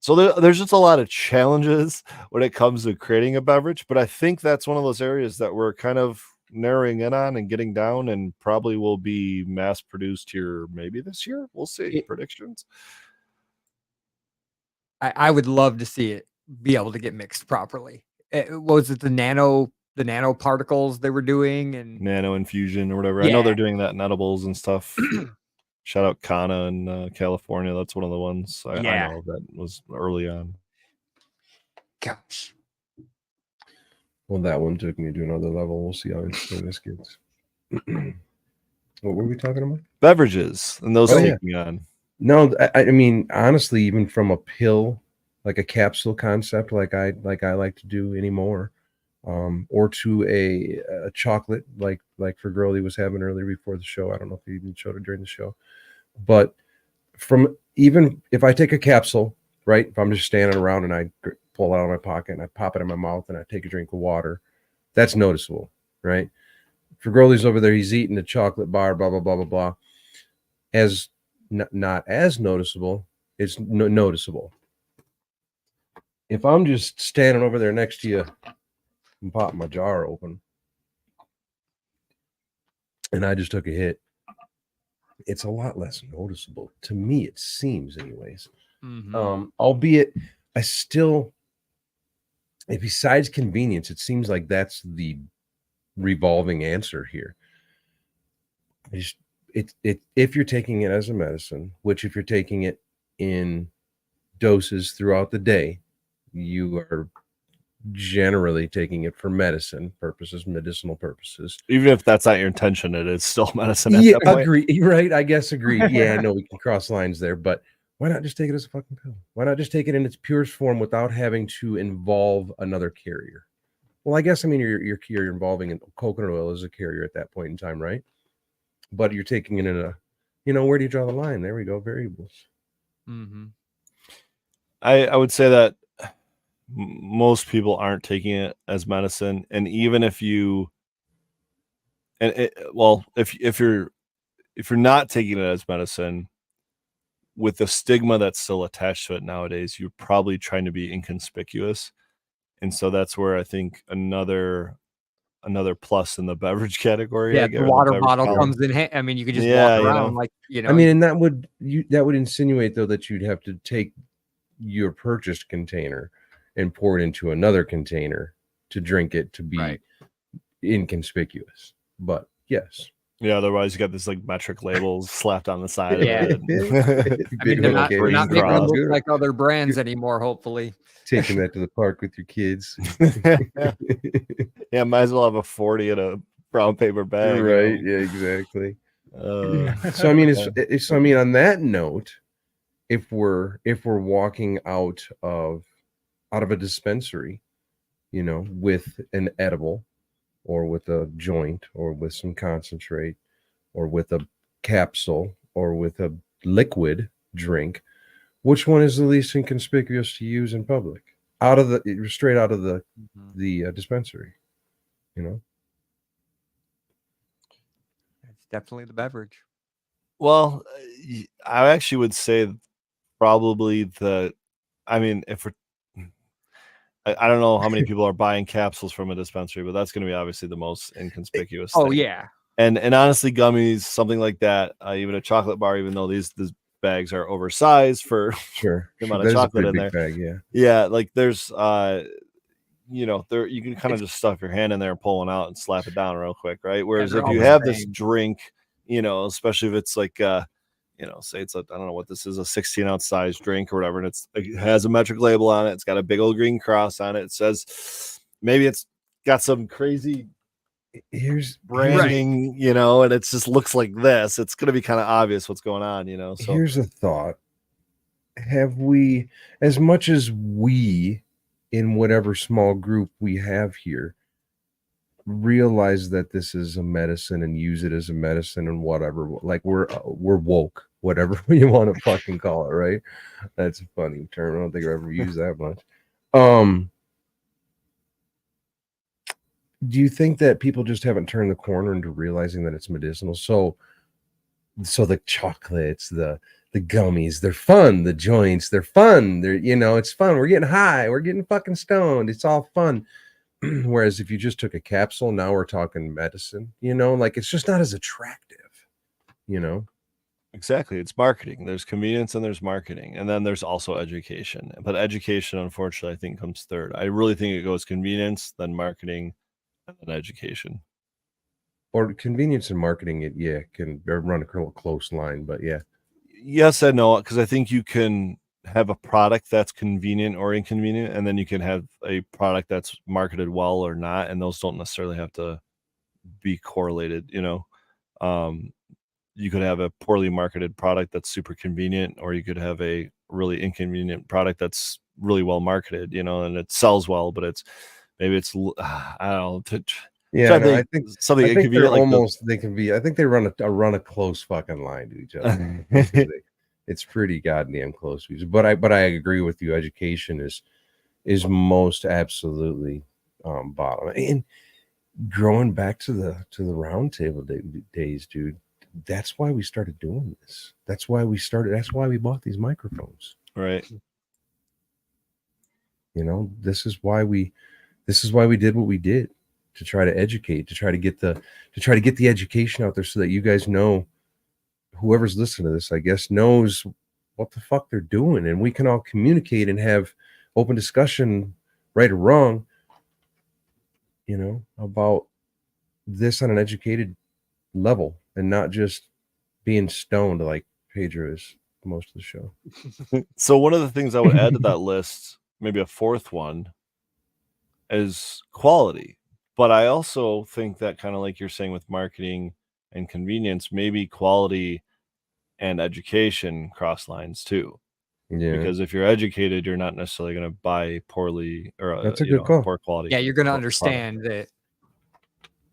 So there's just a lot of challenges when it comes to creating a beverage, but I think that's one of those areas that we're kind of narrowing in on and getting down, and probably will be mass produced here maybe this year. We'll see. Predictions. I would love to see it be able to get mixed properly. Was it the nanoparticles they were doing, and Nano infusion or whatever. I know Yeah. they're doing that in edibles and stuff. Shout out Kana in California. That's one of the ones I Yeah. know that was early on. Gosh. Well, that one took me to another level. We'll see how this gets. What were we talking about? Beverages and those taking on. No, I mean, honestly, even from a pill, like a capsule concept, like I like to do anymore, or to a chocolate, like for Girlie was having earlier before the show. I don't know if he even showed it during the show, but from even if I take a capsule, right? If I'm just standing around and I pull it out of my pocket and I pop it in my mouth and I take a drink of water, that's noticeable, right? For Girlie's over there, he's eating a chocolate bar, blah blah blah blah blah. As not as noticeable, it's noticeable. If I'm just standing over there next to you and pop my jar open and I just took a hit, it's a lot less noticeable to me, it seems, anyways. Albeit I still, besides convenience, it seems like that's the revolving answer here. If you're taking it as a medicine, which if you're taking it in doses throughout the day, you are generally taking it for medicine purposes, medicinal purposes. Even if that's not your intention, it is still medicine. Yeah, agree. Right. I guess agreed. Yeah, I know we can cross lines there, but why not just take it as a fucking pill? Why not just take it in its purest form without having to involve another carrier? Well, I guess, I mean, you're involving in coconut oil as a carrier at that point in time, right? But you're taking it in where do you draw the line? There we go. Variables. I would say that most people aren't taking it as medicine, and even if you, if you're not taking it as medicine, with the stigma that's still attached to it nowadays, you're probably trying to be inconspicuous, and so that's where I think another plus in the beverage category. Yeah, the water bottle comes in. I mean, you can just walk around I mean, and that would insinuate though that you'd have to take your purchased container and pour it into another container to drink it to be inconspicuous. But yes, Yeah, otherwise you got this like metric labels slapped on the side Yeah. of it. I mean, they're not green making them cross. look like other brands anymore, hopefully. Taking that to the park with your kids. Yeah, might as well have a 40 in a brown paper bag. Right. Yeah, exactly. Uh, So I mean, so I mean, on that note, if we're walking out of a dispensary, you know, with an edible or with a joint or with some concentrate or with a capsule or with a liquid drink, which one is the least inconspicuous to use in public? Straight out of the dispensary, you know? It's definitely the beverage. well, I actually would say probably I mean, if we're I don't know how many people are buying capsules from a dispensary, but that's going to be obviously the most inconspicuous Oh thing. yeah. And honestly, gummies, something like that, even a chocolate bar, even though these bags are oversized for Sure. the amount of That is a chocolate pretty in big there. bag, yeah. Yeah, like there's there you can kind of just stuff your hand in there and pull one out and slap it down real quick, right? Whereas they're if all you the have this same. drink, especially if it's like say it's I don't know what this is, a 16-ounce size drink or whatever, and it has a metric label on it. It's got a big old green cross on it. It says maybe it's got some crazy Here's branding, and it just looks like this. It's going to be kind of obvious what's going on, So here's a thought. Have we, as much as we, in whatever small group we have here, realize that this is a medicine and use it as a medicine and whatever, like we're woke, whatever you want to fucking call it, right? That's a funny term. I don't think I've ever used that much. Do you think that people just haven't turned the corner into realizing that it's medicinal? So the chocolates, the gummies, they're fun. The joints, they're fun. They're, it's fun. We're getting high. We're getting fucking stoned. It's all fun. Whereas if you just took a capsule, now we're talking medicine, like it's just not as attractive, Exactly. It's marketing. There's convenience and there's marketing. And then there's also education. But education, unfortunately, I think comes third. I really think it goes convenience, then marketing, and then education. Or convenience and marketing, can run a close line, but yeah. Yes and no, because I think you can have a product that's convenient or inconvenient, and then you can have a product that's marketed well or not, and those don't necessarily have to be correlated, you could have a poorly marketed product that's super convenient, or you could have a really inconvenient product that's really well marketed, and it sells well, but I don't know. Yeah, no, I think something they're inconvenient almost they can be. I think they run a close fucking line to each other. It's pretty goddamn close. But I agree with you. Education is most absolutely bottom. And growing back to the roundtable days, dude. That's why we started doing this. That's why we bought these microphones. Right. This is why we did what we did, to try to educate, to try to get the education out there so that you guys know, whoever's listening to this, I guess, knows what the fuck they're doing, and we can all communicate and have open discussion, right or wrong, about this on an educated level, and not just being stoned like Pedro is most of the show. So one of the things I would add to that list, maybe a fourth one, is quality. But I also think that, kind of like you're saying with marketing and convenience, maybe quality and education cross lines too. Yeah, Because if you're educated, you're not necessarily going to buy poorly or that's a good call. Poor quality. Yeah, you're going to understand that.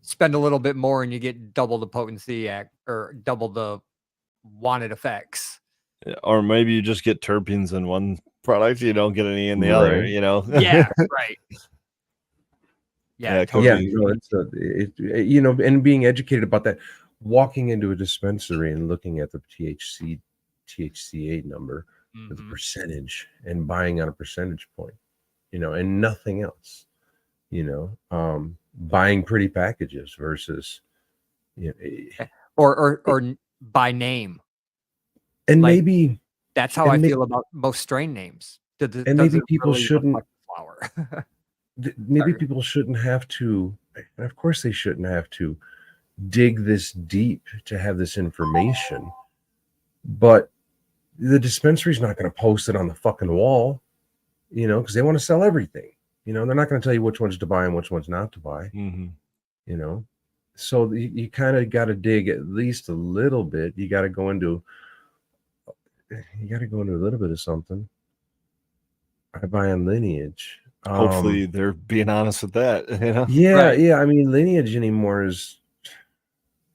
Spend a little bit more and you get double the potency or double the wanted effects. Or maybe you just get terpenes in one product, you don't get any in the other, Yeah, right. Yeah, totally. Yeah, no, and being educated about that, walking into a dispensary and looking at the THCA number, the percentage, and buying on a percentage point, and nothing else, buying pretty packages versus, or by name. And maybe that's how I feel about most strain names. And maybe people shouldn't. Maybe people shouldn't have to, and of course they shouldn't have to, dig this deep to have this information, but the dispensary's not going to post it on the fucking wall, because they want to sell everything. They're not going to tell you which ones to buy and which ones not to buy. Mm-hmm. So you kind of got to dig at least a little bit. You got to go into a little bit of something. I buy on Lineage. Hopefully they're being honest with that. Yeah, Right. yeah. I mean, Lineage anymore is,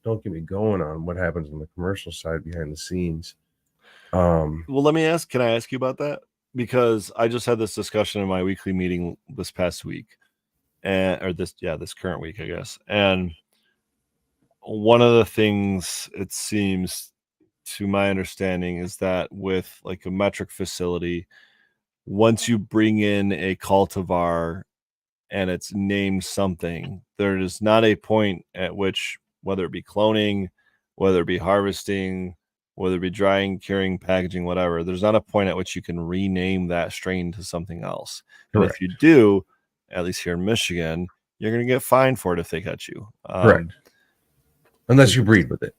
don't get me going on what happens on the commercial side behind the scenes. Well, can I ask you about that? Because I just had this discussion in my weekly meeting this past week, this current week, I guess. And one of the things, it seems, to my understanding, is that with like a metric facility, once you bring in a cultivar and it's named something, there is not a point at which, whether it be cloning, whether it be harvesting, whether it be drying, curing, packaging, whatever, there's not a point at which you can rename that strain to something else. Correct. And if you do, at least here in Michigan, you're going to get fined for it if they catch you. Correct. Unless you breed with it.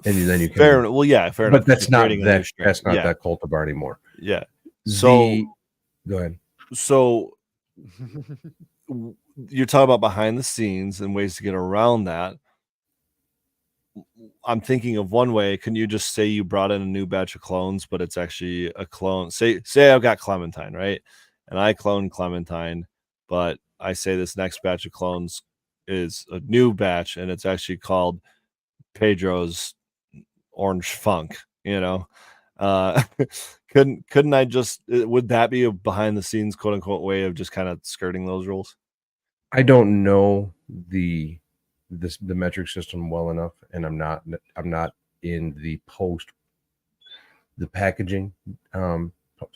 And then you can. Fair enough. But that's not that. That's not yeah. that cultivar anymore. Yeah. So go ahead. So you're talking about behind the scenes and ways to get around that. I'm thinking of one way. Can you just say you brought in a new batch of clones, but it's actually a clone? Say I've got Clementine, right? And I clone Clementine, but I say this next batch of clones is a new batch, and it's actually called Pedro's Orange Funk. Couldn't I just, would that be a behind the scenes quote unquote way of just kind of skirting those rules? I don't know the metric system well enough, and I'm not in the packaging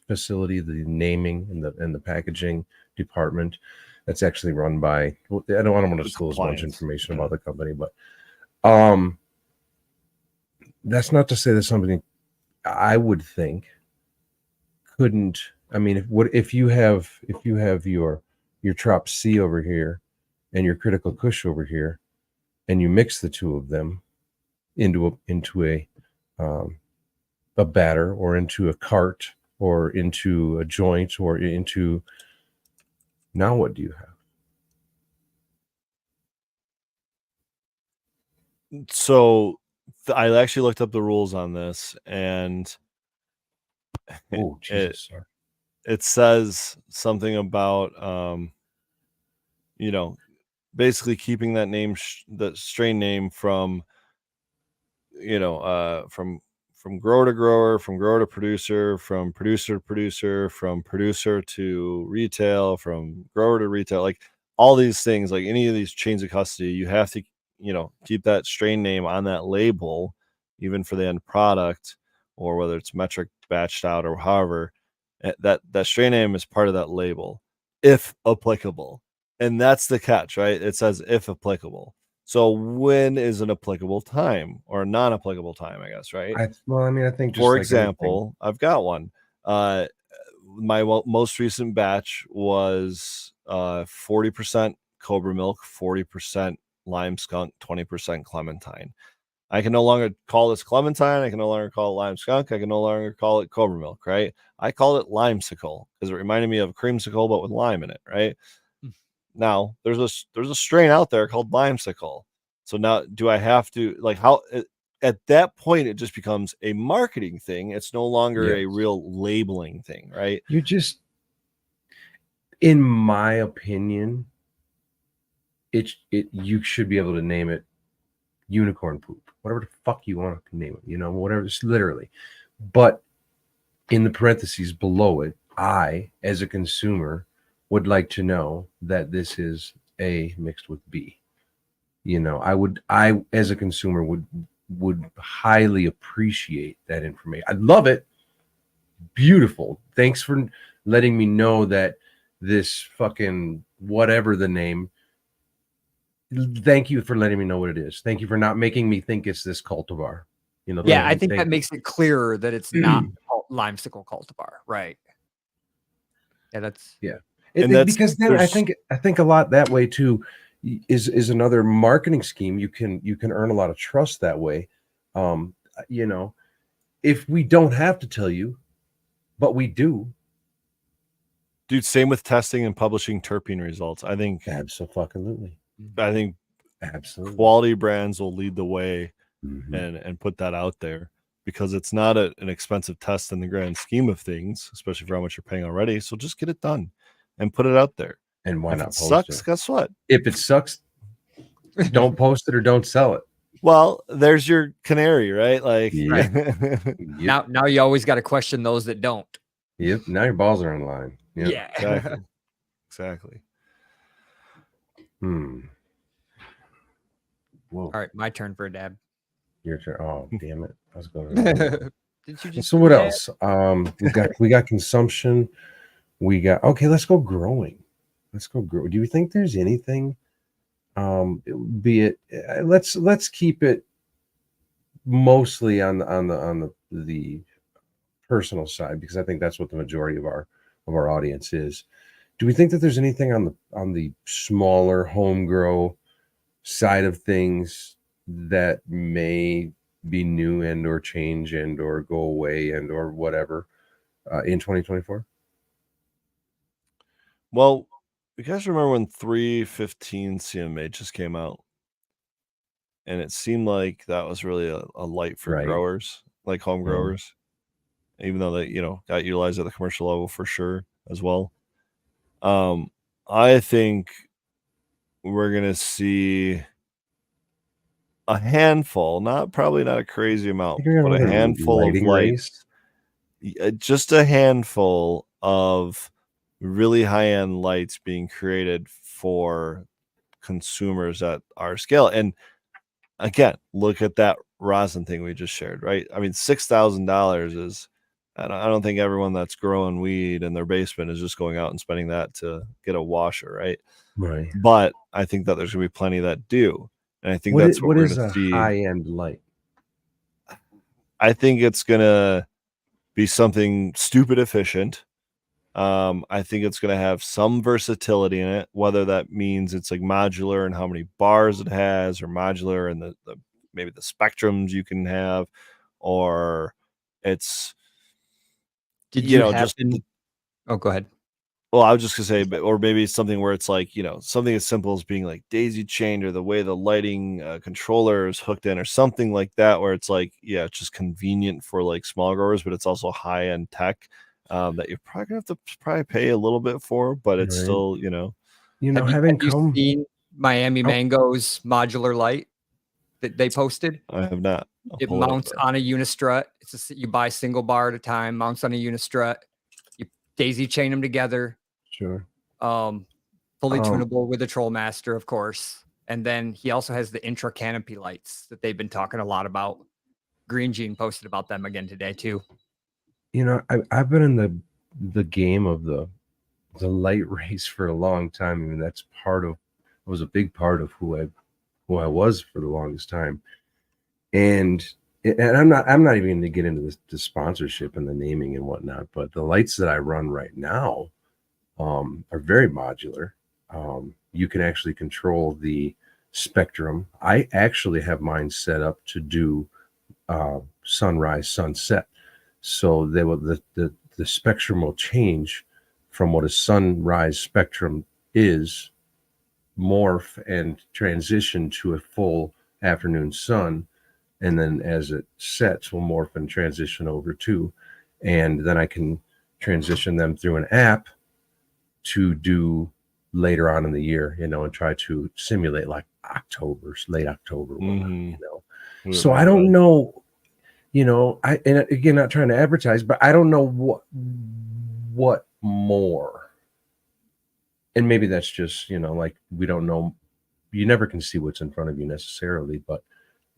facility, the naming and the packaging department. That's actually run by, I don't want to disclose much information about the company, but that's not to say that somebody, I would think, couldn't. I mean, if you have your Trop C over here and your Critical Kush over here, and you mix the two of them into a batter, or into a cart, or into a joint, or into, now what do you have? So I actually looked up the rules on this, and oh Jesus, sorry. It says something about basically keeping that name, that strain name, from from grower to grower, from grower to producer, from producer to producer, from producer to retail, from grower to retail, like all these things, like any of these chains of custody, you have to keep that strain name on that label, even for the end product, or whether it's metric, batched out, or however, that strain name is part of that label, if applicable. And that's the catch, right? It says if applicable. So when is an applicable time or a non-applicable time, I guess, right? I think, just for like example, I've got one. My most recent batch was 40% Cobra Milk, 40% Lime Skunk, 20% Clementine. I can no longer call this Clementine. I can no longer call it Lime Skunk. I can no longer call it Cobra Milk, right? I called it Limesicle because it reminded me of a creamsicle, but with lime in it, right? Now there's a strain out there called Limesicle. So now, do I have to, like, how at that point it just becomes a marketing thing? It's no longer a real labeling thing, right? You just, in my opinion, you should be able to name it unicorn poop, whatever the fuck you want to name it, whatever, it's literally. But in the parentheses below it, I, as a consumer, would like to know that this is A mixed with B. I as a consumer would highly appreciate that information. I'd love it. Beautiful. Thanks for letting me know that this fucking whatever the name. Thank you for letting me know what it is. Thank you for not making me think it's this cultivar. Yeah, I think that makes it clearer that it's not Limesicle cultivar, right? Yeah, that's because then I think a lot that way too. is another marketing scheme. You can earn a lot of trust that way. You know, if we don't have to tell you, but we do. Dude, same with testing and publishing terpene results. I think Absolutely. Absolutely. quality brands will lead the way Mhm. and put that out there, because it's not an expensive test in the grand scheme of things, especially for how much you're paying already. So just get it done and put it out there. And why If not it post sucks, it? guess what? If it sucks, don't post it or don't sell it. Well, there's your canary, right? Like, Yep. Now you always got to question those that don't. Yep. Now your balls are in line. Yep. Yeah. exactly. Exactly. Whoa. All right, my turn for a dab. Your turn. Oh, damn it. I was going to. Did you just So do what that? else? We got consumption. We got okay. Let's go growing. Let's go grow. Do you think there's anything? Be it. Let's keep it mostly on the personal side, because I think that's what the majority of our audience is. Do we think that there's anything on the smaller home grow side of things that may be new and or change and or go away and or whatever in 2024? Well, you guys remember when 315 CMA just came out? And it seemed like that was really a light for Right. growers, like home Mhm. growers, even though they, got utilized at the commercial level for sure as well. I think we're gonna see a handful, probably not a crazy amount, Think you're but gonna a have a handful of lighting race? just a handful of really high-end lights being created for consumers at our scale. And again, look at that rosin thing we just shared, right? I mean, $6,000 is. I don't think everyone that's growing weed in their basement is just going out and spending that to get a washer, right? Right. But I think that there's gonna be plenty that do, and I think What that's what we're is gonna a see. high-end light? I think it's gonna be something stupid efficient. I think it's gonna have some versatility in it, whether that means it's like modular and how many bars it has, or modular and the maybe the spectrums you can have, or it's Did you just happen? Oh, go ahead. well, I was just gonna say, or maybe something where it's like, something as simple as being like daisy chained, or the way the lighting controller is hooked in, or something like that, where it's like, yeah, it's just convenient for like small growers, but it's also high end tech that you're probably gonna have to probably pay a little bit for, but it's Right. still, Have having you come. seen Miami Oh, Mango's modular light that they posted? I have not. I'll It pull it up mounts though. on a unistrut. You buy single bar at a time, mounts on a unistrut. You daisy chain them together. sure. Fully tunable with the Trollmaster, of course. And then he also has the intra canopy lights that they've been talking a lot about. Green Gene posted about them again today too. I've been in the game of the light race for a long time. I mean, that's was a big part of who I was for the longest time. And I'm not even going to get into the sponsorship and the naming and whatnot, but the lights that I run right now are very modular. You can actually control the spectrum. I actually have mine set up to do sunrise, sunset. So they will the spectrum will change from what a sunrise spectrum is, morph and transition to a full afternoon sun, and then as it sets will morph and transition over to, and then I can transition them through an app to do later on in the year, and try to simulate like late October, whatnot. So I don't know, and again, not trying to advertise, but I don't know what more. And maybe that's just, like, we don't know. You never can see what's in front of you necessarily, but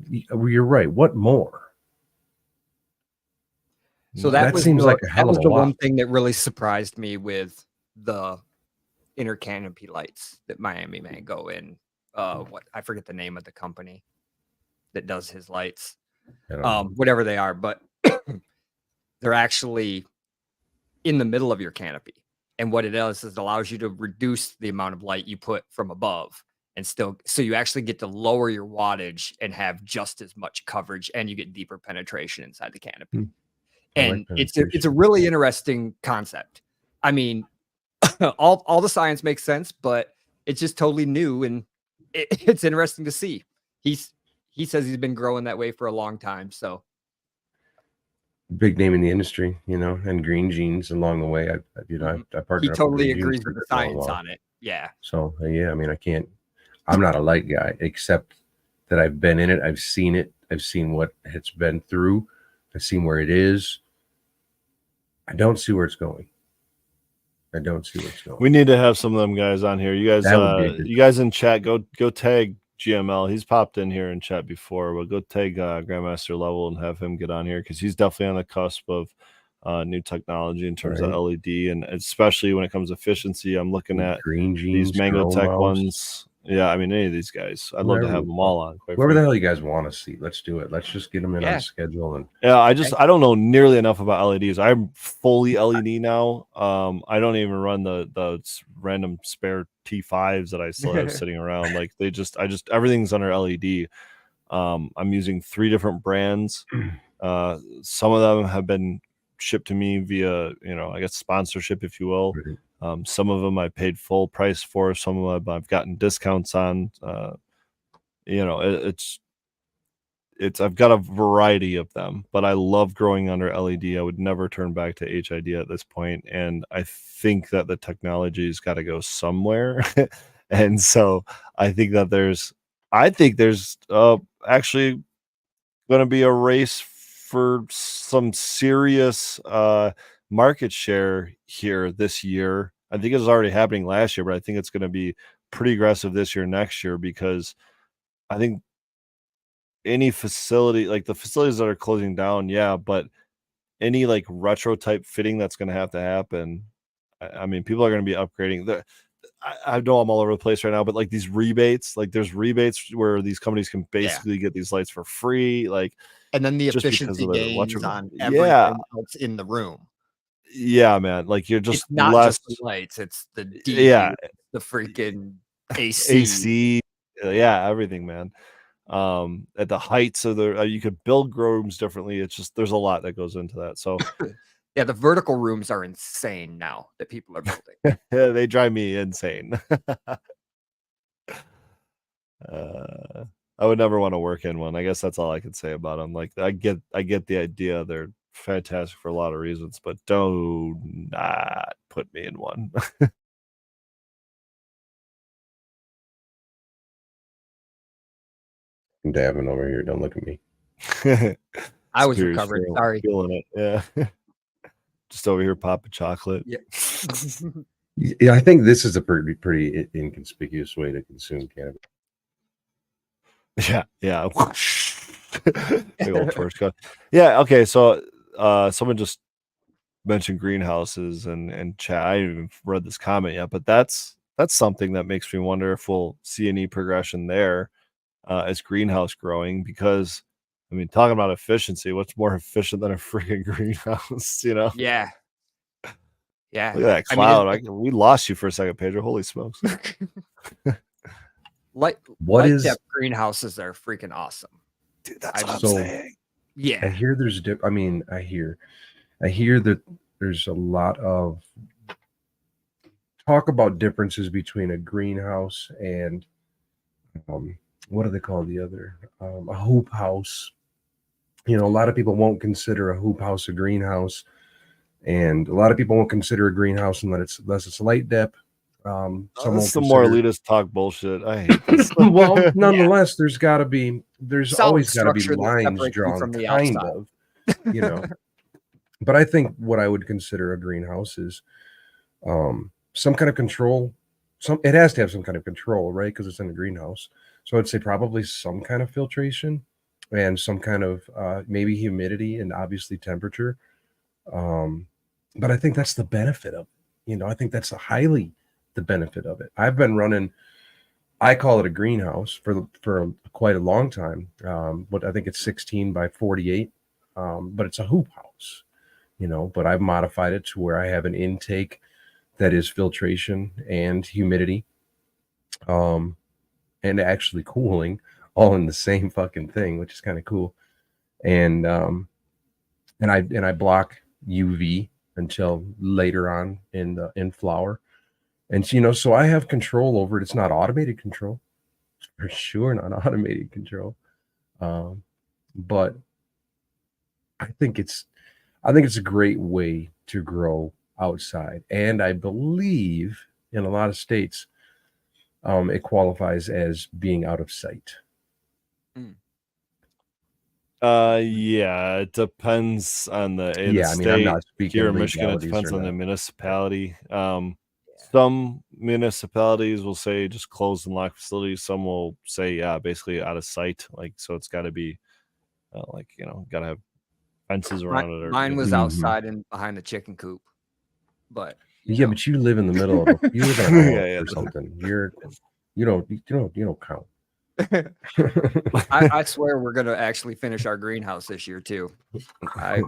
you're right. What more? So That seems like a hell of a the lot. one thing that really surprised me with the inner canopy lights that Miami Mango and what I forget the name of the company that does his lights. Whatever they are, but they're actually in the middle of your canopy. And what it does is it allows you to reduce the amount of light you put from above and still, so you actually get to lower your wattage and have just as much coverage, and you get deeper penetration inside the canopy. I like And it's a penetration. really interesting concept. I mean, all the science makes sense, but it's just totally new, and it's interesting to see. He says he's been growing that way for a long time. So Big name in the industry, you know, and Green Jeans along the way. I he partnered up with totally Green Jeans agrees for with the a long science while. on it. Yeah. So yeah, I mean, I'm not a light guy, except that I've been in it. I've seen it. I've seen what it's been through. I've seen where it is. I don't see where it's going. I don't see where it's going. We need to have some of them guys on here. You guys, That would be a good you guys in chat, go tag GML. He's popped in here in chat before, but go tag Grandmaster Level and have him get on here because he's definitely on the cusp of new technology in terms of Right. LED, and especially when it comes to efficiency. I'm looking at Green these Jeans, Mango Grow Tech Mouse, ones. Yeah, I mean any of these guys. I'd love to have them all on. Whoever the hell you guys want to see, let's do it. Let's just get them in on schedule. And yeah, I don't know nearly enough about LEDs. I'm fully LED now. I don't even run the random spare T5s that I still have sitting around. Like everything's under LED. I'm using 3 different brands. Some of them have been shipped to me via, I guess sponsorship, if you will. Some of them I paid full price for. Some of them I've gotten discounts on. It's I've got a variety of them, but I love growing under LED. I would never turn back to HID at this point, and I think that the technology's got to go somewhere. And so I think there's actually going to be a race for some serious market share here this year. I think it was already happening last year, but I think it's going to be pretty aggressive this year, next year, because I think any facility, like the facilities that are closing down, yeah, but any like retro type fitting that's going to happen. I mean, people are going to be upgrading. I know I'm all over the place right now, but like these rebates, like there's rebates where these companies can basically get these lights for free, like, and then the just because efficiency of the gains on yeah, everything else in the room. yeah, man, like you're just It's not less, just the lights; it's the yeah, DU, the freaking AC. AC, yeah, everything, man. At the heights of the you could build grow rooms differently. It's just there's a lot that goes into that. So Yeah, the vertical rooms are insane now that people are building. they drive me insane. I would never want to work in one. I guess that's all I could say about them. Like I get the idea. They're fantastic for a lot of reasons, but do not put me in one. I'm dabbing over here. Don't look at me. I was Superior's recovering. Sorry. feeling it. Yeah. Just over here popping chocolate. Yeah. Yeah, I think this is a pretty inconspicuous way to consume cannabis. Yeah, yeah. Big old torch gun. Yeah, okay. So someone just mentioned greenhouses and chat. I haven't even read this comment yet, but that's something that makes me wonder if we'll see any progression there as greenhouse growing, because I mean, talking about efficiency, what's more efficient than a freaking greenhouse, Yeah. Yeah. Look at that cloud. We lost you for a second, Pedro. Holy smokes. Light depth greenhouses are freaking awesome. Dude, that's what I'm saying. Yeah. I hear there's I hear that there's a lot of talk about differences between a greenhouse and what do they call the other? A hoop house. You know, a lot of people won't consider a hoop house a greenhouse, and a lot of people won't consider a greenhouse unless it's light depth. Some more elitist talk bullshit. I hate this. Well, nonetheless, there's always got to be lines drawn from the kind outside. of, you know. But I think what I would consider a greenhouse is some kind of control. It has to have some kind of control, right? Because it's in a greenhouse. So I'd say probably some kind of filtration and some kind of maybe humidity and obviously temperature. But I think that's the benefit of it. You know, I think that's highly the benefit of it. I've been running, I call it a greenhouse for quite a long time. But I think it's 16 by 48. But it's a hoop house, you know, but I've modified it to where I have an intake that is filtration and humidity. and actually cooling all in the same fucking thing, which is kind of cool. And I block UV until later on in flower. And so I have control over it. It's not automated control, for sure, not automated control. But I think it's a great way to grow outside. And I believe in a lot of states, it qualifies as being out of sight. Yeah, it depends on the Yeah, I mean, I'm not state. speaking Here in Michigan, it legalities depends or on the not. municipality. Some municipalities will say just close and lock facilities. Some will say, yeah, basically out of sight. Like, so it's got to be like, got to have fences around it. Mine was Mhm. outside and behind the chicken coop, but Yeah, but you live in the middle of you live in a house Yeah. or something. You don't count. I swear we're gonna actually finish our greenhouse this year too. I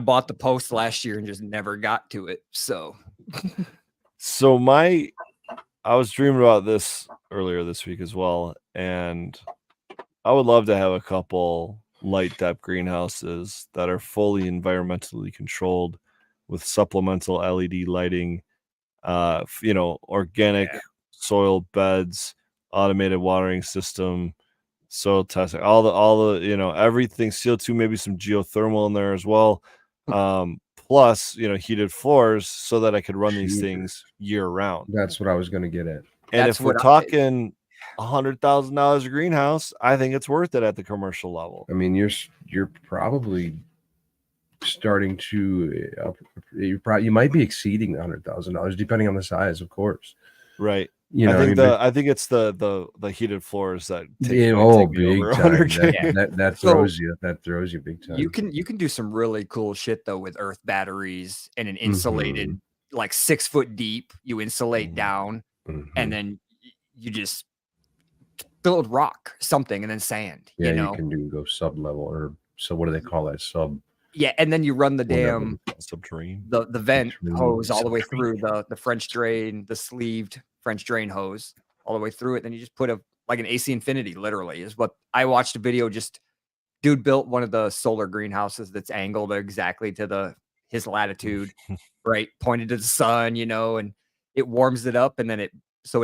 bought the post last year and just never got to it. So I was dreaming about this earlier this week as well, and I would love to have a couple light depth greenhouses that are fully environmentally controlled with supplemental LED lighting, organic soil beds, automated watering system, soil testing, all the everything, CO2, maybe some geothermal in there as well. Plus, heated floors so that I could run these things year round. That's what I was going to get at. And that's if we're what talking $100,000 a greenhouse, I think it's worth it at the commercial level. I mean, you're probably starting to you might be exceeding the $100,000 depending on the size, of course. Right. You know, I think it's the heated floors that take big over time. 100K. That throws you big time. You can do some really cool shit though with earth batteries and an insulated like 6 foot deep. You insulate down, and then you just build rock something and then sand. Yeah, you can go sub level, or so what do they call that? Sub. Yeah, and then you run the damn subterranean the vent hose all the way through the French drain, the sleeved French drain hose all the way through it. Then you just put like an AC Infinity, literally, is what I watched a video. Just dude built one of the solar greenhouses that's angled exactly to his latitude, right? Pointed to the sun, and it warms it up, and then it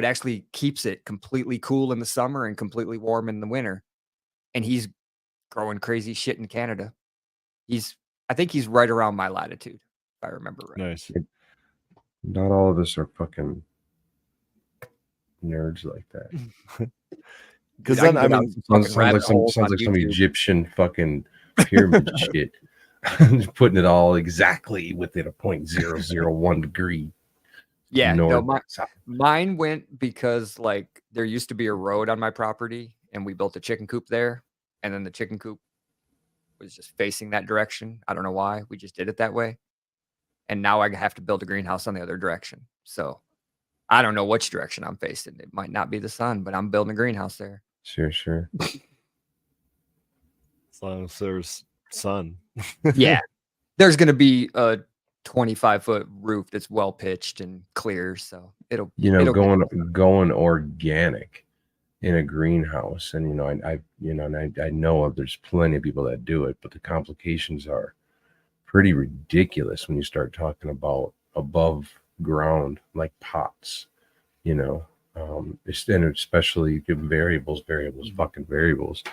actually keeps it completely cool in the summer and completely warm in the winter. And he's growing crazy shit in Canada. I think he's right around my latitude, if I remember right. Nice. Not all of us are fucking nerds like that. Because then sounds like some Egyptian fucking pyramid shit. Putting it all exactly within a 0.001 degree. Yeah, no, mine went because like there used to be a road on my property, and we built a chicken coop there, and then the chicken coop was just facing that direction. I don't know why. We just did it that way. And now I have to build a greenhouse on the other direction. So I don't know which direction I'm facing. It might not be the sun, but I'm building a greenhouse there. Sure. As long as there's sun. Yeah. There's going to be a 25-foot roof that's well pitched and clear. So it'll going organic in a greenhouse. And, I know there's plenty of people that do it, but the complications are pretty ridiculous when you start talking about above ground, like pots, and especially variables, fucking variables,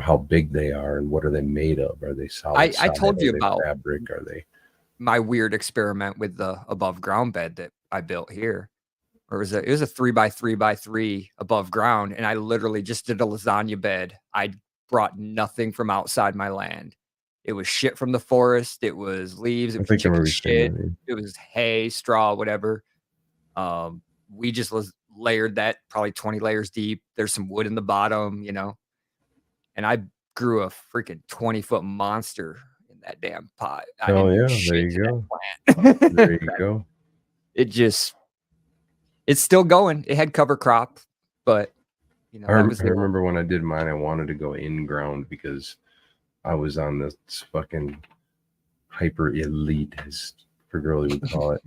how big they are and what are they made of? Are they solid? I told you about fabric. Are they my weird experiment with the above ground bed that I built here? Or it was a 3x3x3 above ground, and I literally just did a lasagna bed. I brought nothing from outside my land. It was shit from the forest. It was leaves. It was chicken shit. It was hay, straw, whatever. We just layered that probably 20 layers deep. There's some wood in the bottom, and I grew a freaking 20-foot monster in that damn pot. Oh yeah, there you go. There you go. It's still going. It had cover crop, but I remember when I did mine, I wanted to go in ground because I was on this fucking hyper elite, as for girly would call it,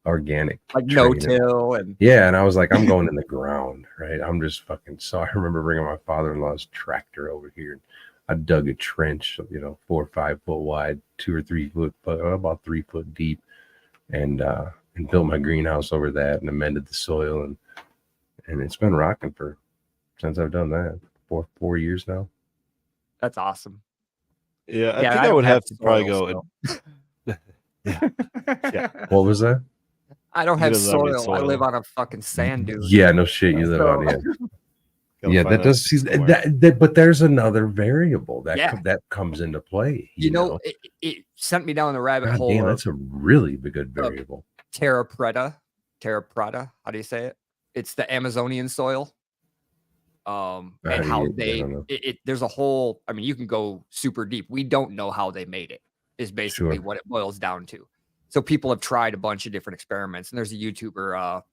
organic like training. no-till and Yeah, and I was like, I'm going in the ground, right? I'm just fucking. So I remember bringing my father-in-law's tractor over here. I dug a trench, 4 or 5 foot wide, 2 or 3 foot, about 3 foot deep, and built my greenhouse over that, and amended the soil, and it's been rocking since I've done that. 4 years now. that's awesome. Yeah, I Yeah, think I I don't would have have to probably soil go. Yeah, yeah. What was that? I don't He have doesn't have any soil. I live soil. on a fucking sand dune. Yeah, no shit. You live So- on it. Gotta Yeah, find that does see somewhere. that. But there's another variable that Yeah. that comes into play. You know, it sent me down the rabbit God hole damn, of that's a really good variable. terra preta. How do you say it? It's the Amazonian soil. And how there's a whole, I mean, you can go super deep. We don't know how they made it, is basically what it boils down to. So people have tried a bunch of different experiments, and there's a YouTuber,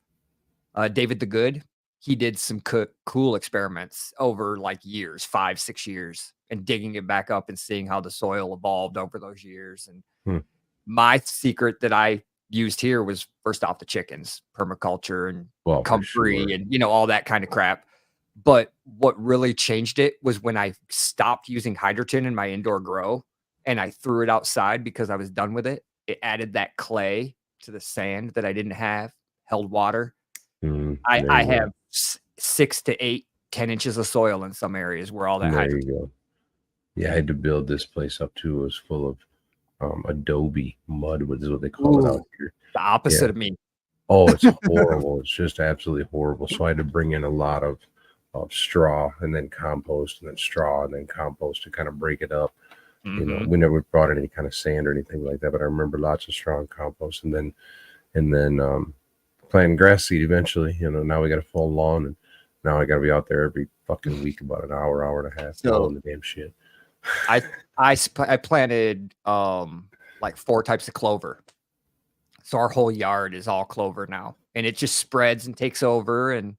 David the Good. He did some cool experiments over like years, 5-6 years, and digging it back up and seeing how the soil evolved over those years. And my secret that I used here was first off the chickens, permaculture and comfrey and all that kind of crap. But what really changed it was when I stopped using hydrogen in my indoor grow and I threw it outside because I was done with it. It added that clay to the sand that I didn't have, held water. I have 6 to 8, 10 inches of soil in some areas where all that hydrogen. There you go. Yeah, I had to build this place up too. It was full of adobe mud, which is what they call it out here. The opposite of me. Oh, it's horrible. It's just absolutely horrible. So I had to bring in a lot of straw and then compost and then straw and then compost to kind of break it up. We never brought any kind of sand or anything like that, but I remember lots of straw and compost and then planting grass seed eventually. Now we got a full lawn, and now I got to be out there every fucking week about an hour and a half mowing the damn shit. I planted like 4 types of clover. So our whole yard is all clover now, and it just spreads and takes over and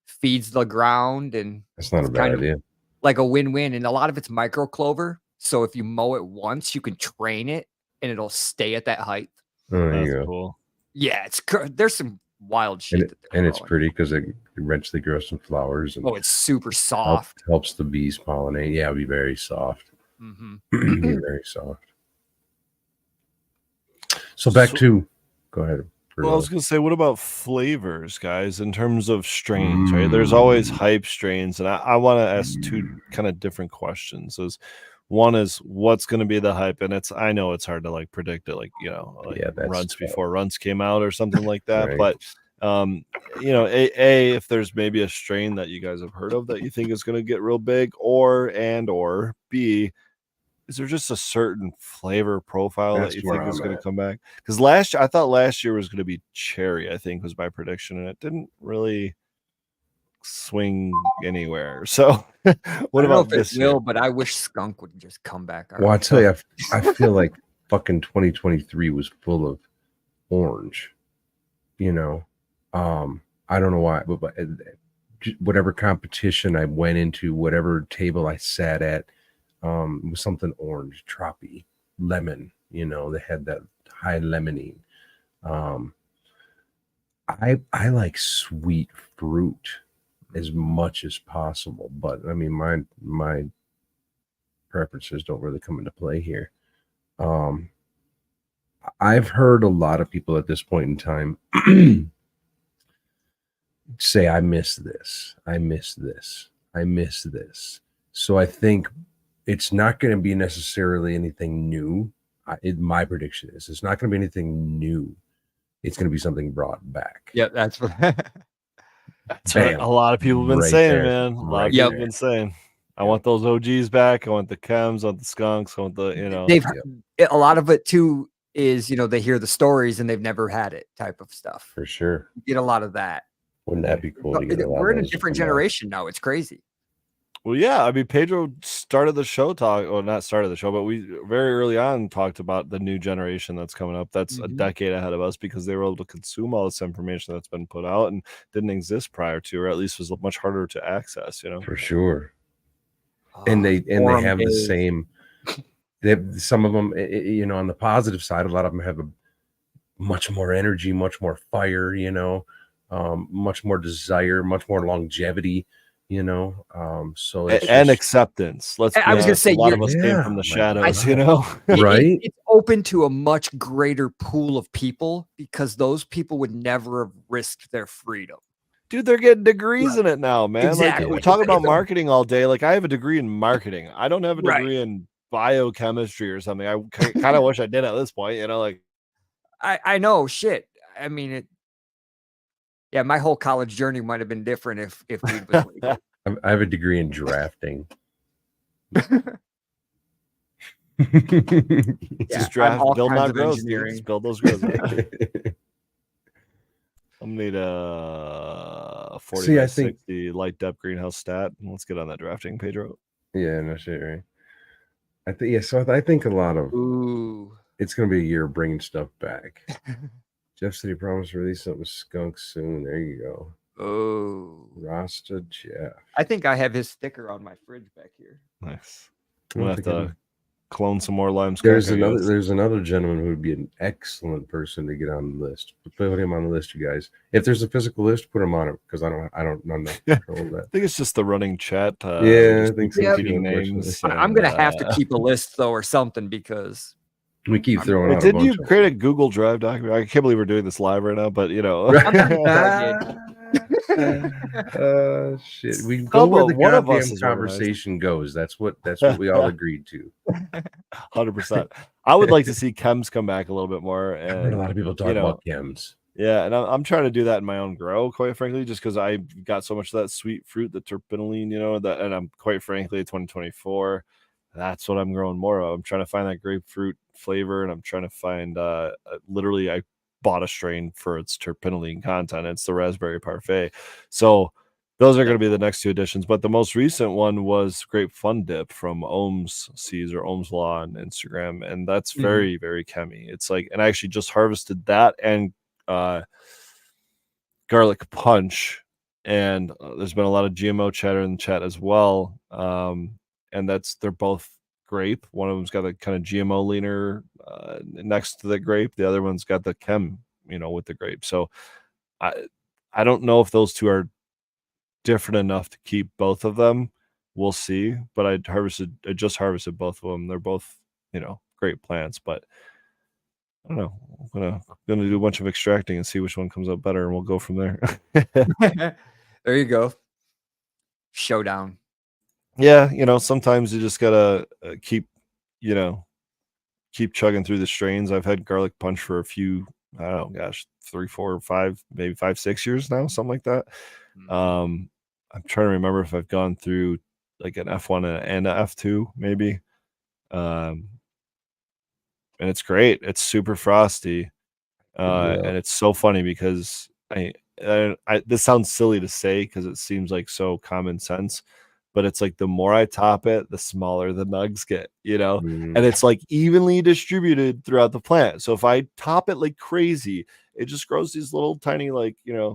feeds the ground, and that's not a bad idea. Like a win-win, and a lot of it's micro clover. So if you mow it once, you can train it, and it'll stay at that height. Oh, there you That's go. Cool. Yeah, there's some wild shit. And it's pretty because it eventually grows some flowers. And it's super soft. Helps the bees pollinate. Yeah, it'll be very soft. Be very soft. So back to, go ahead. Well, I was going to say, what about flavors, guys, in terms of strains, right? There's always hype strains, and I want to ask 2 kind of different questions. One is what's going to be the hype, and I know it's hard to like predict it, like runs tough. Before runs came out or something like that. Right. But if there's maybe a strain that you guys have heard of that you think is going to get real big, or B, is there just a certain flavor profile that you think is going to come back? Because I thought last year was going to be cherry, I think was my prediction, and it didn't really swing anywhere. So what about this year? But I wish skunk would just come back. Well, I tell you, I feel like fucking 2023 was full of orange. I don't know why, but whatever competition I went into, whatever table I sat at, was something orange, troppy, lemon. They had that high lemonine. I like sweet fruit as much as possible, but I mean my preferences don't really come into play here. I've heard a lot of people at this point in time say, I miss this, I miss this, I miss this. So I think it's not going to be necessarily anything new. My prediction is it's not going to be anything new. It's going to be something brought back. Yeah, that's what a lot of people have been saying, man. A lot of people have been saying. I want those OGs back. I want the chems, I want the skunks, I want the, a lot of it too is, they hear the stories and they've never had it type of stuff. For sure. You get a lot of that. Wouldn't that be cool? We're in a different generation now. It's crazy. Well, yeah. I mean, Pedro started the show not started the show, but we very early on talked about the new generation that's coming up. That's a decade ahead of us because they were able to consume all this information that's been put out and didn't exist prior to, or at least was much harder to access, For sure. And they have the same, some of them, on the positive side, a lot of them have much more energy, much more fire, much more desire, much more longevity, so it's And just, acceptance. Let's be I was gonna honest. A say lot you're of us came from yeah, the my shadows, God, it right? it's open to a much greater pool of people because those people would never have risked their freedom. Dude, they're getting degrees Right. in it now, man. Like, Exactly. we Yeah. talk about It's a marketing all day. Like, I have a degree in marketing. I don't have a right. degree in biochemistry or something. I kind of wish I did at this point, like I know, shit. I mean, yeah, my whole college journey might have been different if weed was legal. I have a degree in drafting. Yeah, just I'm draft, all build, kinds not of grows, dude. Just engineering. build those grows out. I'm gonna need a 40 See, by I think, 60 light depth greenhouse stat. Let's get on that drafting, Pedro. yeah, no shit, right? So I think a lot of Ooh. it's going to be a year of bringing stuff back. Jeff said he promised to release something with Skunk soon. There you go. Oh. Rasta Jeff. I think I have his sticker on my fridge back here. Nice. I I'm don't gonna have think I do. to clone some more lime There's skunk, I guess. another gentleman who would be an excellent person to get on the list. Put him on the list, you guys. If there's a physical list, put him on it because I'm not controlling I that. think it's just the running chat. Yeah, Just I think keep so repeating too, unfortunately. names. I'm And, gonna have to keep a list though or something because We keep I'm throwing Wait, out a did bunch you of create a Google Drive document? I can't believe we're doing this live right now, but I'm pretty sure I did. Shit. We go No, where but the one of us goddamn is organized. conversation goes. That's what we all agreed to. 100%. I would like to see chems come back a little bit more. I've heard a And lot of people talk about chems. yeah, and I'm trying to do that in my own grow, quite frankly, just because I got so much of that sweet fruit, the terpenoline, that, and I'm quite frankly 2024. That's what I'm growing more of. I'm trying to find that grapefruit flavor, and I'm trying to find literally I bought a strain for its terpenoline content. It's the raspberry parfait. So those are going to be the next two additions. But the most recent one was grape fun dip from Ohm's Seeds or Ohm's Law on Instagram, and that's very, very chemi. It's like, and I actually just harvested that and garlic punch, and there's been a lot of GMO chatter in the chat as well, and they're both grape. One of them's got a kind of GMO leaner next to the grape. The other one's got the chem, with the grape. So I don't know if those two are different enough to keep both of them. We'll see. But I just harvested both of them. They're both great plants, but I don't know. I'm gonna do a bunch of extracting and see which one comes out better, and we'll go from there. There you go. Showdown. Yeah, sometimes you just gotta keep chugging through the strains. I've had garlic punch for a few, I don't know, gosh, 3, 4, 5, maybe 5, 6 years now, something like that. I'm trying to remember if I've gone through like an F1 and an F2 maybe. And it's great. It's super frosty. And it's so funny because I this sounds silly to say because it seems like so common sense, but it's like the more I top it, the smaller the nugs get, and it's like evenly distributed throughout the plant. So if I top it like crazy, it just grows these little tiny, like, I don't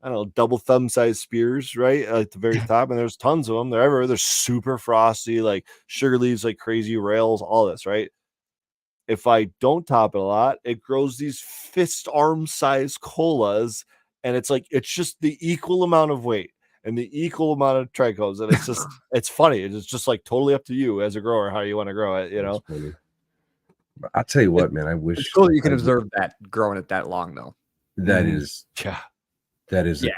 know, double thumb size spears, right? At the very top. And there's tons of them. They're everywhere. They're super frosty, like sugar leaves, like crazy rails, all this, right? If I don't top it a lot, it grows these fist arm size colas, and it's just the equal amount of weight and the equal amount of trichomes, and it's just it's funny. It's just like totally up to you as a grower how you want to grow it. That's funny. I'll tell you what, man. I It's wish cool that you can observe that growing it that long, though. that is Yeah.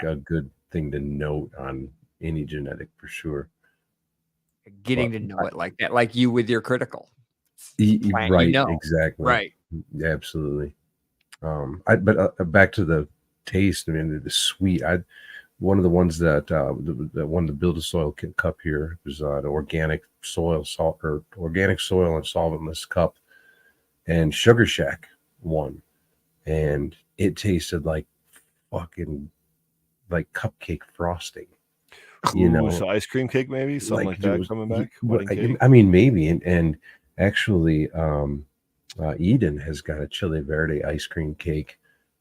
a good thing to note on any genetic for sure. Getting to know it like that, like you with your critical. Plant, Right, exactly. Right. Absolutely. But back to the taste. I mean, the sweet. One of the ones that won the Build a Soil Cup here was an organic soil organic soil and solventless cup, and Sugar Shack won, and it tasted like fucking like cupcake frosting. So ice cream cake, maybe something like that coming back. I mean, maybe, and actually, Eden has got a Chile Verde ice cream cake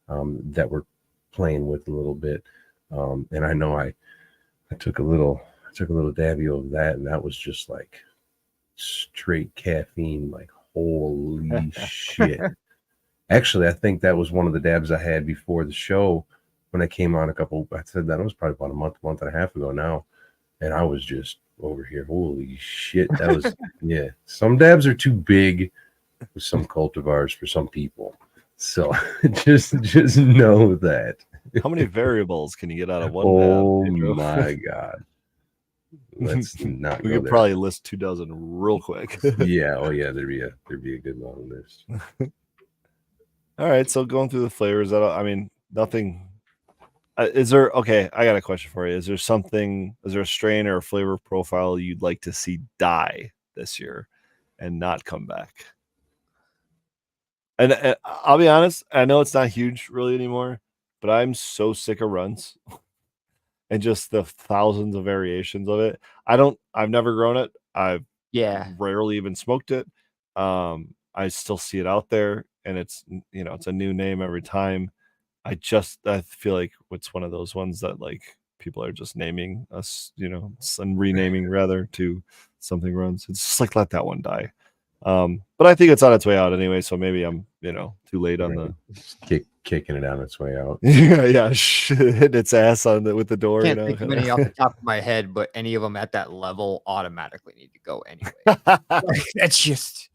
that we're playing with a little bit, and I know I took a little dabby of that, and that was just like straight caffeine, like holy shit. Actually, I think that was one of the dabs I had before the show when I came on I said that it was probably about a month and a half ago now. And I was just over here. Holy shit. That was, yeah. Some dabs are too big with some cultivars for some people. So just know that. How many variables can you get out of one Oh dab, Pedro? my God. Let's not We go could there. probably list 24 real quick. Yeah. Oh yeah. There'd be a good long list. All right. So going through the flavors, I mean, nothing. Is there, okay, I got a question for you. Is there a strain or a flavor profile you'd like to see die this year and not come back? And I'll be honest, I know it's not huge really anymore, but I'm so sick of runs and just the thousands of variations of it. I've never grown it. I've Yeah. rarely even smoked it. I still see it out there, and it's it's a new name every time. I feel like it's one of those ones that like people are just naming us, and renaming rather to something runs. It's just like let that one die. But I think it's on its way out anyway, so maybe I'm too late on the kicking it on its way out. yeah, hitting its ass with the door. Can't think of any off the top of my head, but any of them at that level automatically need to go anyway. That's just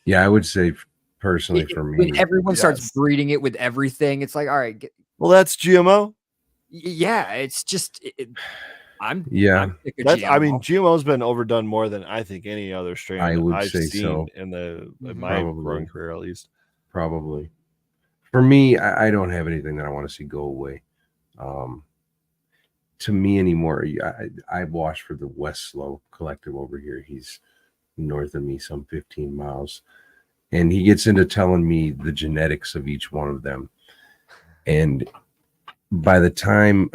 Yeah, I would say personally for me, when everyone starts Yes. breeding it with everything, it's like, all right, Well, that's GMO. yeah, it's just I'm sick of That's GMO. I mean, GMO's been overdone more than I think any other strain I would I've say seen so. in my Probably. growing career, at least. Probably. For me, I don't have anything that I want to see go away. To me anymore, I wash for the West Slow Collective over here. He's north of me some 15 miles. And he gets into telling me the genetics of each one of them. And by the time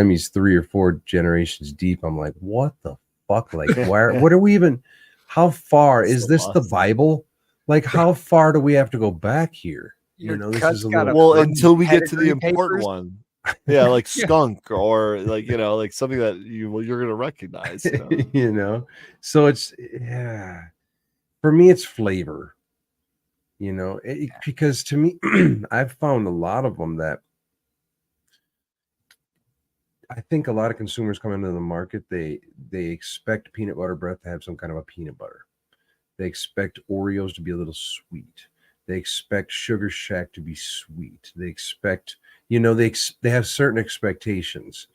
he's 3 or 4 generations deep, I'm like, what the fuck? Like, what are we even, how far is this the Bible? Like, how far do we have to go back here? This is a little well, until we get to the pedigree important papers. one. Yeah, like skunk or like like something that you're gonna recognize. So it's for me it's flavor. Because to me, I've found a lot of them that I think a lot of consumers come into the market, they expect peanut butter breath to have some kind of a peanut butter. They expect Oreos to be a little sweet. They expect Sugar Shack to be sweet. They expect, they have certain expectations.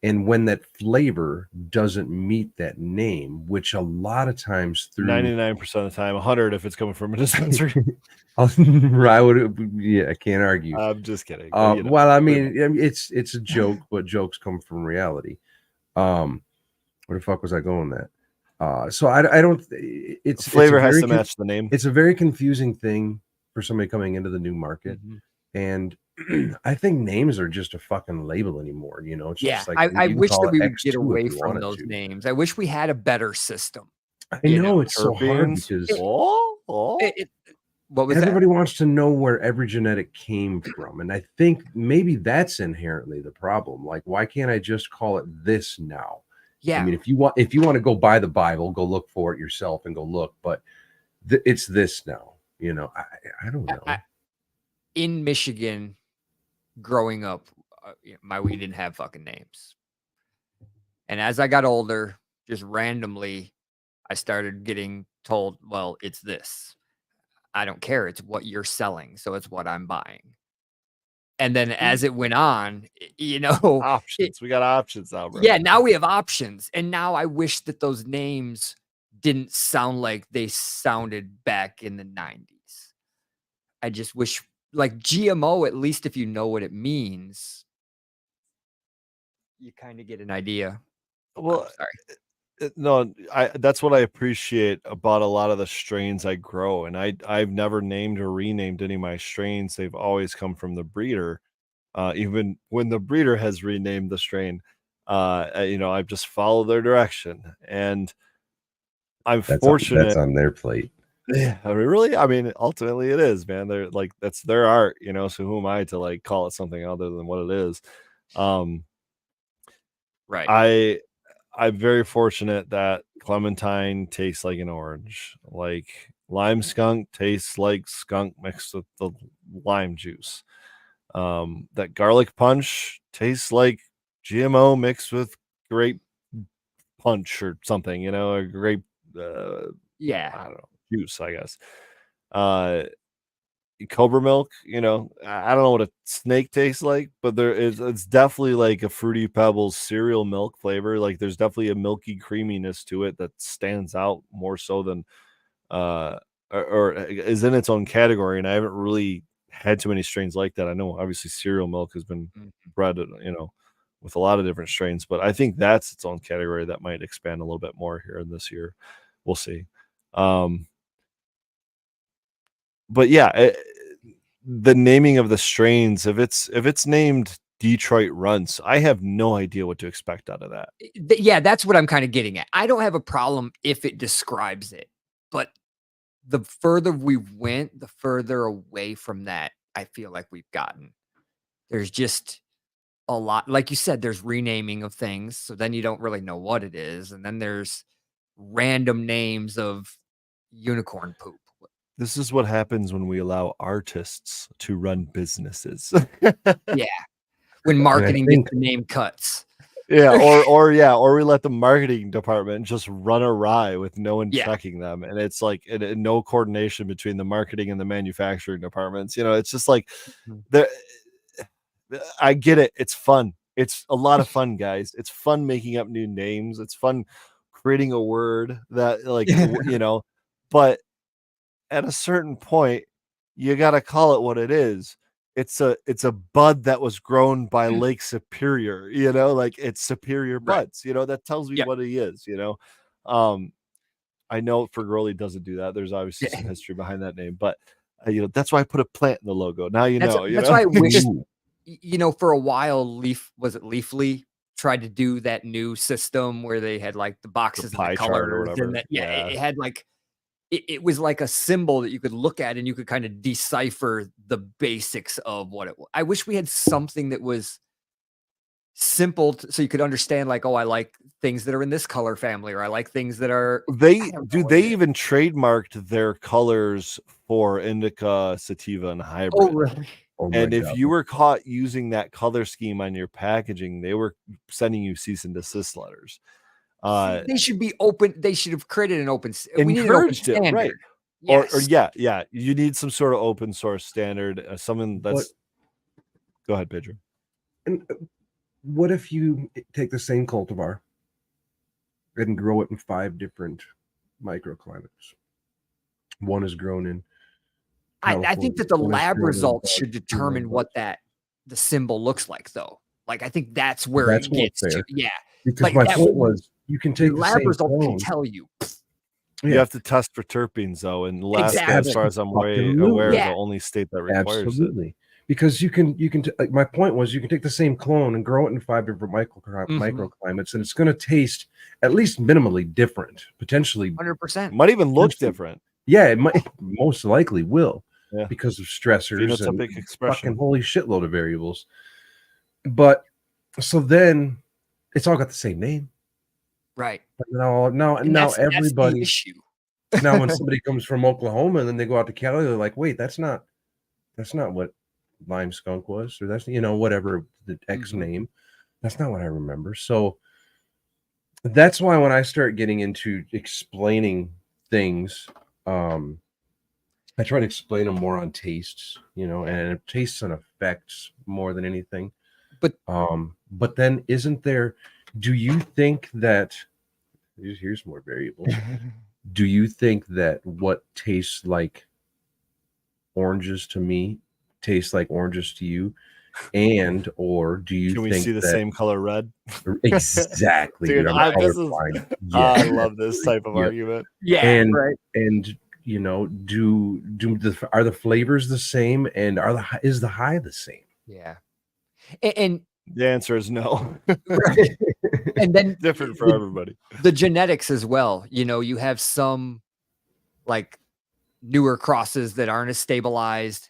And when that flavor doesn't meet that name, which a lot of times through 99% of the time, 100 if it's coming from a dispensary. I can't argue. I'm just kidding. Well, I mean, it's a joke, but jokes come from reality. Where the fuck was I going that? So I don't. It's flavor has to match the name. It's a very confusing thing for somebody coming into the new market, and I think names are just a fucking label anymore. It's just like I wish that we would X2 get away if you from wanted those to. names. I wish we had a better system. I know it's so hard because what was everybody that? wants to know where every genetic came from, and I think maybe that's inherently the problem. Like, why can't I just call it this now? Yeah. I mean, if you want to go buy the Bible, go look for it yourself and go look. But it's this now. I don't know. In Michigan, growing up, my weed didn't have fucking names. And as I got older, just randomly, I started getting told, well, it's this. I don't care. It's what you're selling. So it's what I'm buying. And then as it went on, options. We got options now, bro. Yeah, now we have options. And now I wish that those names didn't sound like they sounded back in the 90s. I just wish, like GMO, at least if you know what it means, you kind of get an idea. Well, sorry. No, that's what I appreciate about a lot of the strains I grow, and I've never named or renamed any of my strains. They've always come from the breeder. Even when the breeder has renamed the strain, I've just followed their direction, and I'm fortunate. That's on their plate. Yeah, I mean, really, I mean, ultimately it is, man. They're like that's their art, so who am I to like call it something other than what it is? Right. I'm very fortunate that clementine tastes like an orange, like Lime skunk tastes like skunk mixed with the lime juice. That garlic punch tastes like GMO mixed with grape punch or something, a grape, Yeah. I don't know, juice, I guess. Cobra milk, I don't know what a snake tastes like, but it's definitely like a Fruity Pebbles cereal milk flavor. Like there's definitely a milky creaminess to it that stands out more so than or is in its own category. And I haven't really had too many strains like that. I know obviously cereal milk has been bred, with a lot of different strains, but I think that's its own category that might expand a little bit more here in this year. We'll see. But yeah, the naming of the strains, if it's named Detroit Runts, I have no idea what to expect out of that. Yeah, that's what I'm kind of getting at. I don't have a problem if it describes it, but the further we went, the further away from that I feel like we've gotten. There's just a lot, like you said, there's renaming of things, so then you don't really know what it is, and then there's random names of unicorn poop. This is what happens when we allow artists to run businesses. Yeah, when marketing gets the name cuts. Yeah, or we let the marketing department just run awry with no one checking them, and it's like no coordination between the marketing and the manufacturing departments. It's just like I get it. It's fun. It's a lot of fun, guys. It's fun making up new names. It's fun creating a word that but at a certain point, you got to call it what it is. It's a bud that was grown by Lake Superior, like it's Superior Buds, that tells me what he is, I know Fergoli doesn't do that. There's obviously some history behind that name, but that's why I put a plant in the logo. Now that's why I wish, for a while, Leafly tried to do that new system where they had like the boxes the pie and the chart or colors, whatever. and that it had like it was like a symbol that you could look at and you could kind of decipher the basics of what it was. I wish we had something that was simple so you could understand, like, oh, I like things that are in this color family, or I like things that are they even trademarked their colors for indica, sativa, and hybrid. Oh, really? And if you were caught using that color scheme on your packaging, they were sending you cease and desist letters. They should be open. They should have created an open. Encouraged it, right? Yes. Or yeah. You need some sort of open source standard. Someone that's. Go ahead, Pedro. And what if you take the same cultivar and grow it in 5 different microclimates? One is grown in. I think that the lab results should determine what the symbol looks like, though. Like, I think that's where it gets to. Yeah. Because my point was, you can take the lab same results clone. can tell you. You have to test for terpenes, though, and Alaska, as far as I'm aware, is the only state that requires it. Because you can like my point was, you can take the same clone and grow it in 5 different microclimates, and it's going to taste at least minimally different, potentially 100%. Might even look different. Yeah, it might most likely will, because of stressors phenotypic and expression. fucking holy shitload of variables. But so then it's all got the same name, right? But now everybody. That's the issue. Now when somebody comes from Oklahoma and then they go out to Cali, they're like, wait, that's not what lime skunk was, or that's whatever the X name. That's not what I remember. So that's why when I start getting into explaining things, I try to explain them more on tastes, and tastes and effects more than anything. But then do you think that here's more variables? Do you think that what tastes like oranges to me tastes like oranges to you? Or do you Can we think see the same color red? Exactly. Dude, I'm colorblind. I love this type of argument. Yeah, and right. And are the flavors the same, and is the high the same? Yeah. And the answer is no. Right. And then different for everybody. The genetics as well. You have some like newer crosses that aren't as stabilized,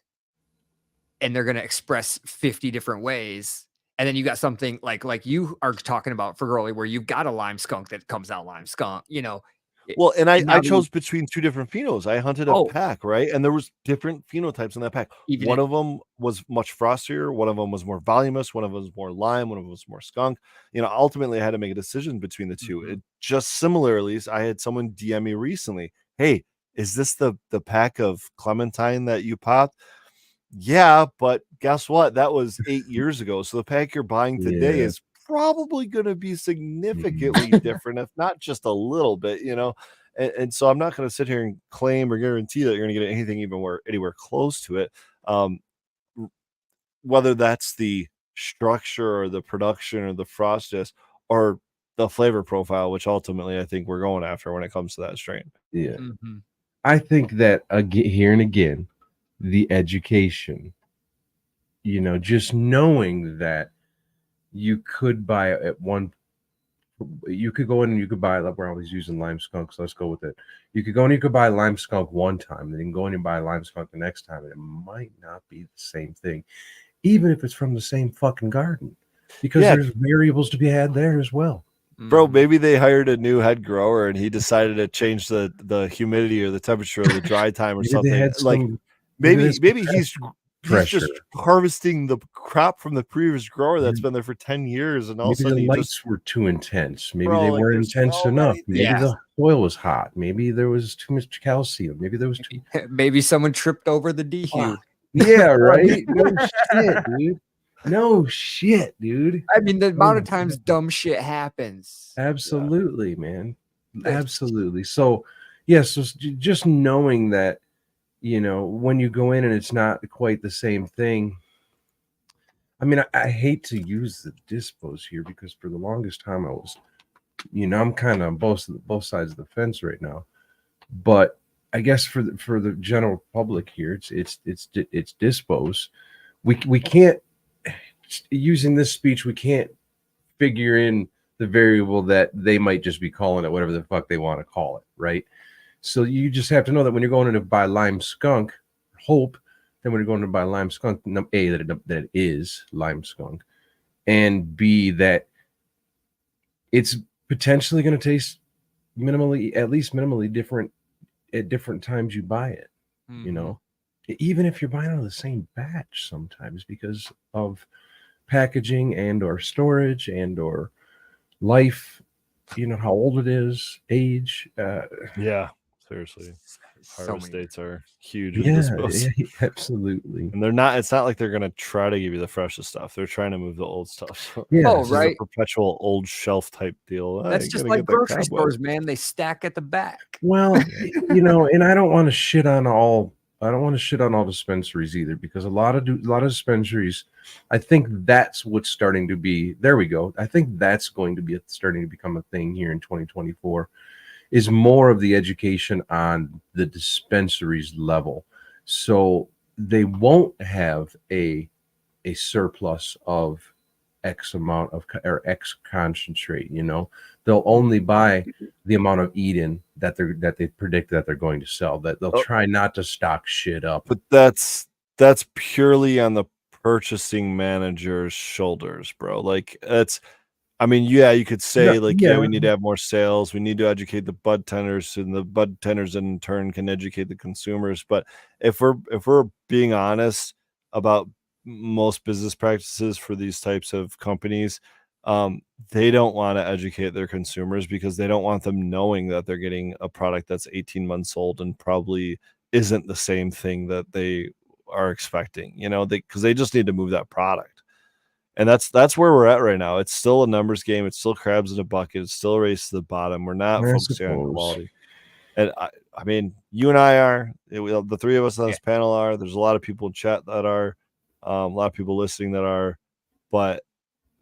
and they're going to express 50 different ways. And then you got something like you are talking about for Girly, where you've got a lime skunk that comes out lime skunk. Well, and And I now chose between 2 different phenos. I hunted a Oh. pack, right? And there was different phenotypes in that pack. Even One it of them was much frostier, one of them was more voluminous, one of them was more lime, one of them was more skunk. Ultimately, I had to make a decision between the 2. Mhm. It just similarly, I had someone DM me recently, "Hey, is this the pack of clementine that you popped?" Yeah, but guess what? That was 8 years ago. So the pack you're buying today Yeah. is probably gonna be significantly Mhm. different, if not just a little bit. And so I'm not gonna sit here and claim or guarantee that you're gonna get anything anywhere close to it. Um, w Whether that's the structure or the production or the frostiness or the flavor profile, which ultimately I think we're going after when it comes to that strain. Yeah. Mhm. I think that here and again, the education, just knowing that you could buy at one, you could go in and you could buy, like we're always using lime skunk, so let's go with it. You could go and you could buy lime skunk one time, then you can go in and buy lime skunk the next time, and it might not be the same thing, even if it's from the same fucking garden, because Yeah, there's variables to be had there as well. bro, Mhm. maybe they hired a new head grower and he decided to change the humidity or the temperature or the dry time or Maybe they something. had Like some, maybe maybe there's some maybe pest he's just pressure. harvesting the crop from the previous grower that's been there for 10 years and all of a Maybe the sudden he just lights were too intense. Maybe bro, they like weren't there's intense so enough. many Maybe Yeah. things. the soil was hot. Maybe there was too much calcium. Maybe there was too Maybe someone tripped over the fuck. dehue. Yeah, right? No shit, dude. No shit, dude. I mean, the Oh amount my of times God. dumb shit happens. Yeah. Absolutely, man. It's Absolutely. So, yes, so just knowing that, when you go in and it's not quite the same thing. I mean, I hate to use the dispos here because for the longest time I was, I'm kind of on both sides of the fence right now. But I guess for the general public here, it's dispos. We can't, using this speech, we can't figure in the variable that they might just be calling it whatever the fuck they want to call it, right? So you just have to know that when you're going in to buy lime skunk, hope that when you're going to buy lime skunk, A, that it is lime skunk, and B, that it's potentially going to taste at least minimally different at different times you buy it, you Mhm. know, even if you're buying out of the same batch sometimes because of packaging and or storage and or life, how old it is, age. Yeah, seriously. So Harvest many. dates are huge with Yeah, dispos. yeah, absolutely. And it's not like they're gonna try to give you the freshest stuff. They're trying to move the old stuff. So Yeah, Oh, this is a right. perpetual old shelf type deal. I That's ain't just gonna like get that grocery cobweb. stores, man. They stack at the back. well, Yeah. and I don't want to shit on all. I don't want to shit on all dispensaries either because a lot of dispensaries, I think that's what's starting to be. There we go. I think that's going to be starting to become a thing here in 2024. Is more of the education on the dispensaries level, so they won't have a surplus of X amount of or X concentrate. They'll only buy the amount of Eden that they predict that they're going to sell. That they'll Oh, try not to stock shit up. but that's purely on the purchasing manager's shoulders, bro. Like I mean, yeah, you could No, say like, yeah, yeah, we need to have more sales. We need to educate the bud tenders, and the bud tenders in turn can educate the consumers. But if we're being honest about most business practices for these types of companies, um, they don't want to educate their consumers because they don't want them knowing that they're getting a product that's 18 months old and probably isn't the same thing that they are expecting. Because they just need to move that product. And that's where we're at right now. It's still a numbers game. It's still crabs in a bucket. It's still a race to the bottom. We're not I focusing on suppose. quality. And I mean, you and I are, the three of us on Yeah. this panel are. There's a lot of people in chat that are, a lot of people listening that are. But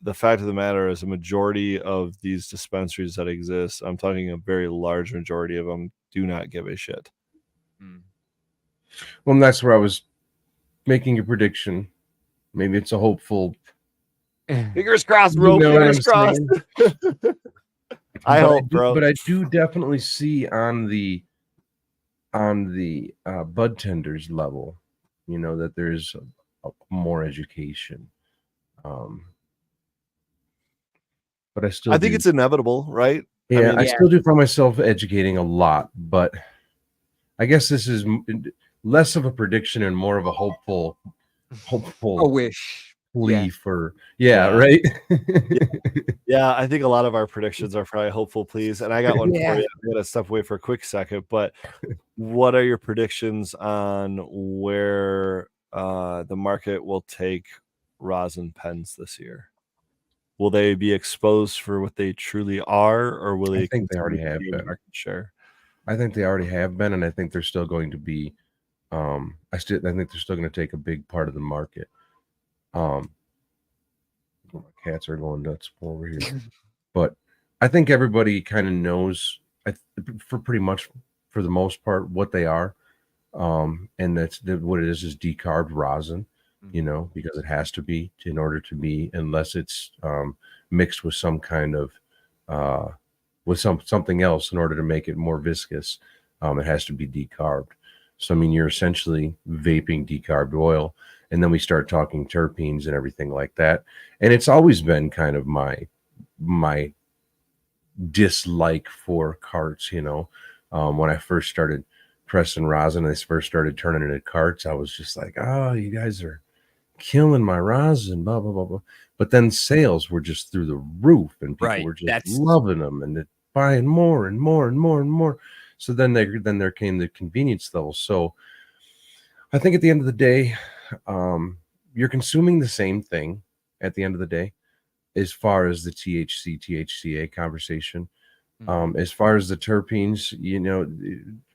the fact of the matter is, a majority of these dispensaries that exist, I'm talking a very large majority of them, do not give a shit. Mm. Well, and that's where I was making a prediction. Maybe it's a hopeful. Fingers crossed, You bro. know what Fingers I'm crossed. saying? I hope, But bro. I do definitely see on the bud tenders level, that there's more education. Um, but I still I think do. it's inevitable, right? Yeah, mean, I Yeah. still do find myself educating a lot, but I guess this is less of a prediction and more of a hopeful A wish. plea Yeah. for Yeah. right. Yeah, I think a lot of our predictions are probably hopeful, please. And I got one for Yeah. you. I'm gonna step away for a quick second, but what are your predictions on where the market will take rosin pens this year? Will they be exposed for what they truly are, or will I they think they continue already to have gain been. market share? I think they already have been, and I think they're still going to be. I think they're still going to take a big part of the market. My cats are going nuts over here, but I think everybody kind of knows, for pretty much for the most part, what they are. And what it is decarb rosin, because it has to be in order to be, unless it's mixed with some kind of with something else in order to make it more viscous. It has to be decarbed. So I mean, you're essentially vaping decarbed oil, and then we start talking terpenes and everything like that. And it's always been kind of my dislike for carts. When I first started pressing rosin, I first started turning it into carts. I was just like, oh, you guys are killing my rosin, blah blah blah blah. But then sales were just through the roof, and people Right. were just That's loving them and buying more and more and more and more. So then there came the convenience level. So I think at the end of the day, you're consuming the same thing at the end of the day, as far as the THC THCA conversation. As far as the terpenes,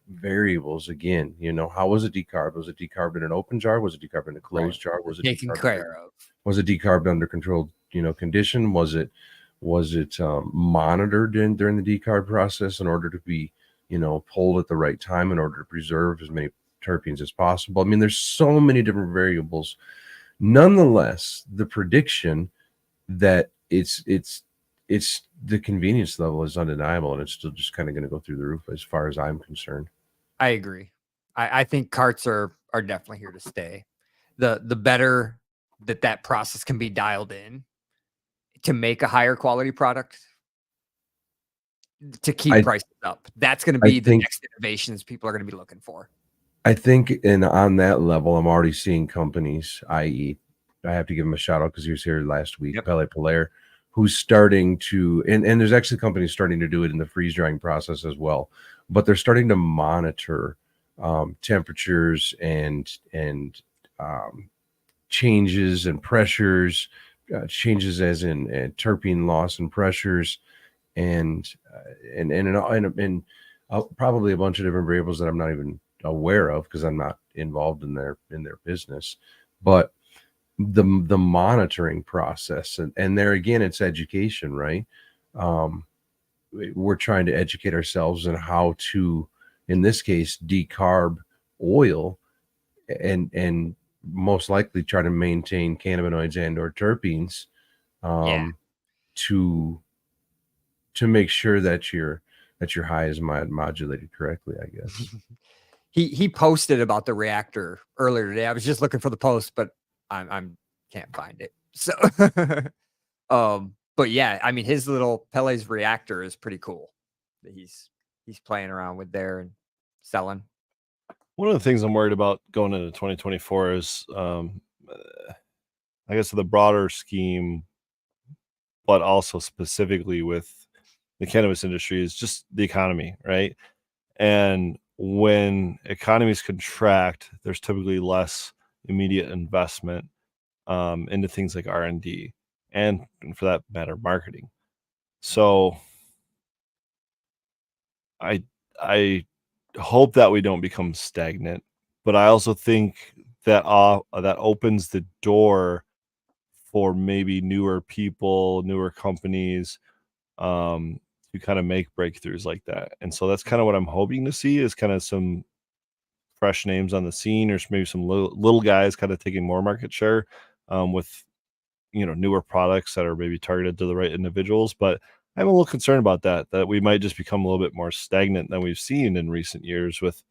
variables again. How was it decarbed? Was it decarbed in an open jar? Was it decarbed in a closed jar? Was it taken decarbed care of. was it decarbed under controlled condition? Was it monitored during the decarb process in order to be pulled at the right time in order to preserve as many terpenes as possible? I mean, there's so many different variables. Nonetheless, the prediction that it's the convenience level is undeniable, and it's still just kind of going to go through the roof as far as I'm concerned. I agree. I think carts are definitely here to stay. The better that process can be dialed in to make a higher quality product, to keep I prices up. That's going to I be the think next innovations people are going to be looking for. I think and on that level, I'm already seeing companies, i.e., I have to give him a shout out because he was here last week, Yep. Pele Polaire, who's starting to, and there's actually companies starting to do it in the freeze drying process as well, but they're starting to monitor temperatures and changes and pressures, changes as in terpene loss and pressures, and probably a bunch of different variables that I'm not even aware of because I'm not involved in their business. But the monitoring process, and there again, it's education, right? We're trying to educate ourselves on how to, in this case, decarb oil, and most likely try to maintain cannabinoids and or terpenes, Yeah. to make sure that your high is modulated correctly, I guess. He posted about the reactor earlier today. I was just looking for the post, but I'm can't find it. So but yeah, I mean his little Pele's reactor is pretty cool that he's playing around with there and selling. One of the things I'm worried about going into 2024 is, I guess, the broader scheme, but also specifically with the cannabis industry, is just the economy, right? And when economies contract, there's typically less immediate investment into things like R&D and, for that matter, marketing. So I I hope that we don't become stagnant, but I also think that that opens the door for maybe newer people, newer companies, to kind of make breakthroughs like that. And so that's kind of what I'm hoping to see, is kind of some fresh names on the scene, or maybe some little guys kind of taking more market share, with newer products that are maybe targeted to the right individuals. But I'm a little concerned about that we might just become a little bit more stagnant than we've seen in recent years, with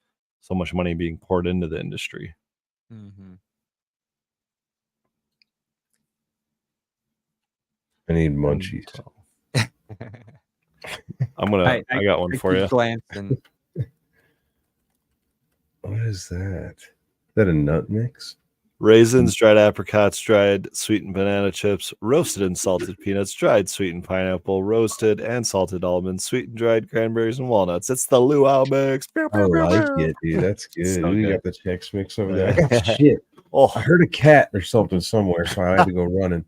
so much money being poured into the industry. Mm-hmm. I need munchies. So, I got one for keep you. glancing. What is that? Is that a nut mix? Raisins, dried apricots, dried sweetened banana chips, roasted and salted peanuts, dried sweetened pineapple, roasted and salted almonds, sweetened dried cranberries and walnuts. It's the luau mix. I like it, dude. That's good. So You good. got the Chex Mix over there. I got shit. I Oh, heard a cat or something somewhere, so I had to go running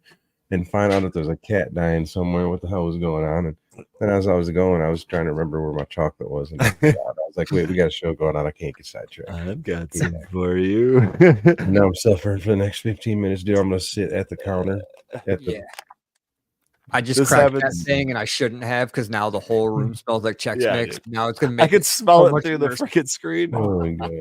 and find out if there's a cat dying somewhere. What the hell was going on? And as I was going, I was trying to remember where my chocolate was, and I was like, "Wait, we got a show going on. I can't get sidetracked." I've got some for you. And now I'm suffering for the next 15 minutes, dude. I'm gonna sit at the counter. I just This cracked that happens- thing, and I shouldn't have because now the whole room smells like Chex Yeah, Mix. dude. Now it's gonna make I could it smell so it much through the worse. freaking screen. Oh my god.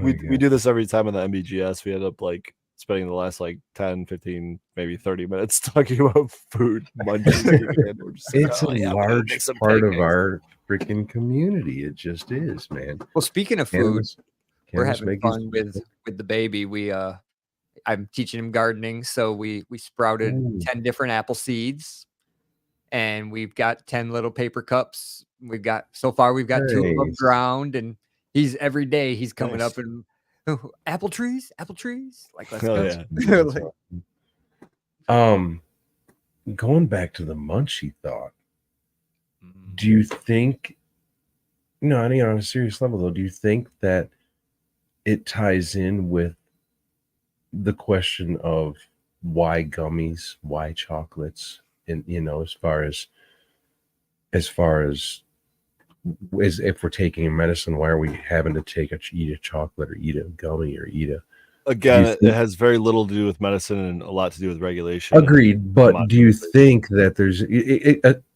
We do this every time in the MBGS. We end up like spending the last like 10, 15, maybe 30 minutes talking about food munchies. And we're just like, It's "Oh, a yeah, we're gonna large make some part of pancakes." our freaking community. It just is, man. Well, speaking of food, we're Cannabis having makes- fun with the baby. I'm teaching him gardening, so we sprouted Ooh. 10 different apple seeds, and we've got 10 little paper cups. We've got 2 of them Nice. ground, and every day he's coming Nice. up and apple trees, like let's Oh, go. yeah. That's Like, awesome. Going back to the munchie thought, do you think, no, I mean, on a serious level though, do you think that it ties in with the question of why gummies, why chocolates, and as far as if we're taking a medicine, why are we having to eat a chocolate or eat a gummy or eat a Again, you it think- has very little to do with medicine and a lot to do with regulation. Agreed, but do you modernization. think that there's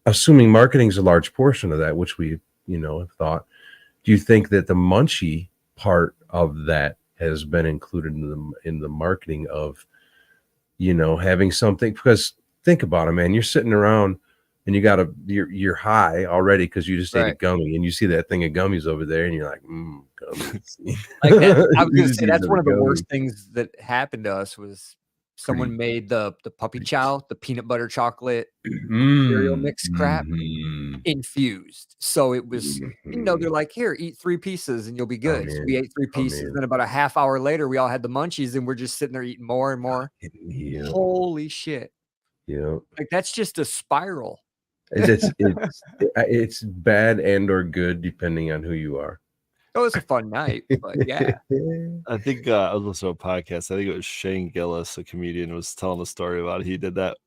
assuming marketing is a large portion of that, which we have thought, do you think that the munchie part of that has been included in the marketing of having something? Because think about it, man, you're sitting around and you're high already because you just ate a Right. gummy, and you see that thing of gummies over there, and you're like, gummies. like that, I was You gonna just say eat that's one of the another worst gummy. things that happened to us was someone Greed. made the puppy chow, the peanut butter chocolate cereal mix crap Mhm. infused. So it was, they're Mhm. like, here, eat 3 pieces and you'll be I'm good. So we in. ate 3 I'm pieces. in. Then about a half hour later, we all had the munchies and we're just sitting there eating more and more. Yeah. Holy shit. Yeah. Like that's just a spiral. It's bad and or good depending on who you are. It was a fun night, but yeah. I think I was listening to a podcast. I think it was Shane Gillis, a comedian, was telling a story about it. He did that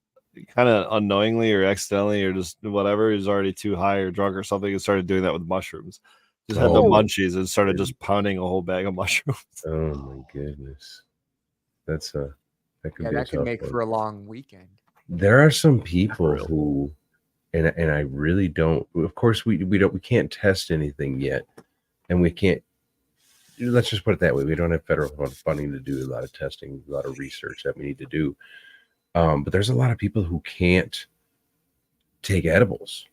kind of unknowingly or accidentally or just whatever. He was already too high or drunk or something and started doing that with mushrooms. Just had the Oh. munchies and started just pounding a whole bag of mushrooms. Oh my goodness. That could Yeah, be a that could tough make one. for a long weekend. There are some people real. who, and I really don't. Of course, we can't test anything yet, and we can't. Let's just put it that way. We don't have federal funding to do a lot of testing, a lot of research that we need to do. But there's a lot of people who can't take edibles.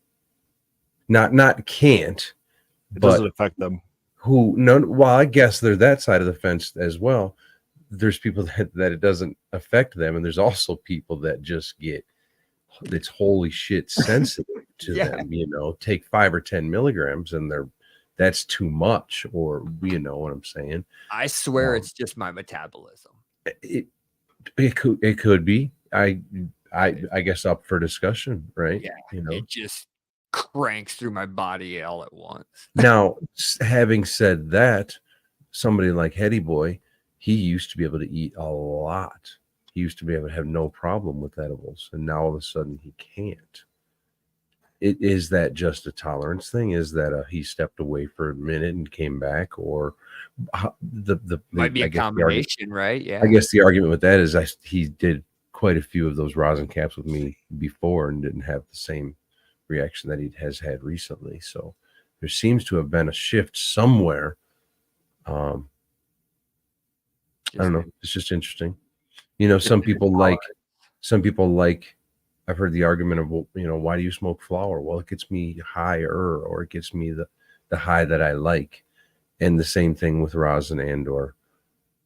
Not can't, It but doesn't affect them. well, I guess they're that side of the fence as well. There's people that it doesn't affect them, and there's also people that just get it's holy shit sensitive to Yeah. them. Take 5 or 10 milligrams, and that's too much, or you know what I'm saying. I swear it's just my metabolism. It could be. I guess up for discussion, right? Yeah. You know. It just cranks through my body all at once. Now, having said that, somebody like Hetty Boy, he used to be able to eat a lot. He used to be able to have no problem with edibles, and now all of a sudden he can't. Is that just a tolerance thing? Is that he stepped away for a minute and came back, or Might be I a guess combination, right? Yeah. I guess the argument with that is he did quite a few of those rosin caps with me before and didn't have the same reaction that he has had recently. So there seems to have been a shift somewhere. I don't know. It's just interesting. Some people like. I've heard the argument of, why do you smoke flower? Well, it gets me higher, or it gets me the high that I like. And the same thing with rosin and or,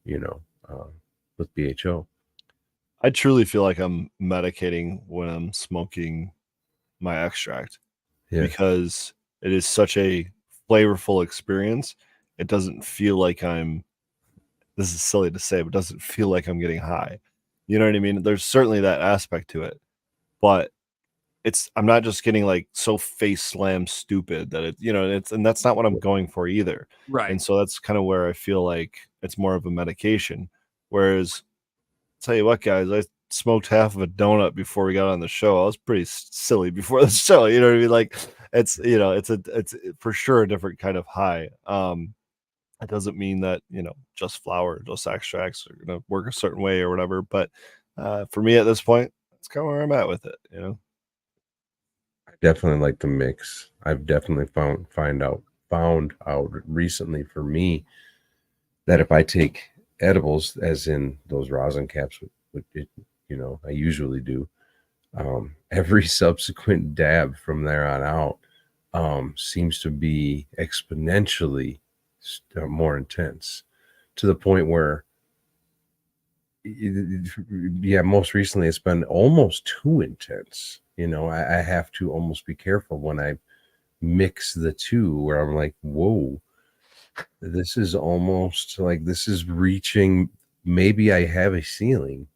with BHO. I truly feel like I'm medicating when I'm smoking my extract Yeah. because it is such a flavorful experience. It doesn't feel like this is silly to say, but it doesn't feel like I'm getting high. You know what I mean? There's certainly that aspect to it, but I'm not just getting like so face slam stupid that and that's not what I'm going for either. Right. And so that's kind of where I feel like it's more of a medication. Whereas, tell you what, guys, I smoked half of a donut before we got on the show. I was pretty silly before the show. You know what I mean? Like it's for sure a different kind of high. It doesn't mean that just flour, just extracts are gonna work a certain way or whatever. But for me at this point, that's kind of where I'm at with it. I definitely like the mix. I've definitely found out recently for me that if I take edibles, as in those rosin caps, which I usually do, every subsequent dab from there on out seems to be exponentially more intense, to the point where, yeah, most recently it's been almost too intense. I have to almost be careful when I mix the two, where I'm like, whoa, this is almost like this is reaching, maybe I have a ceiling.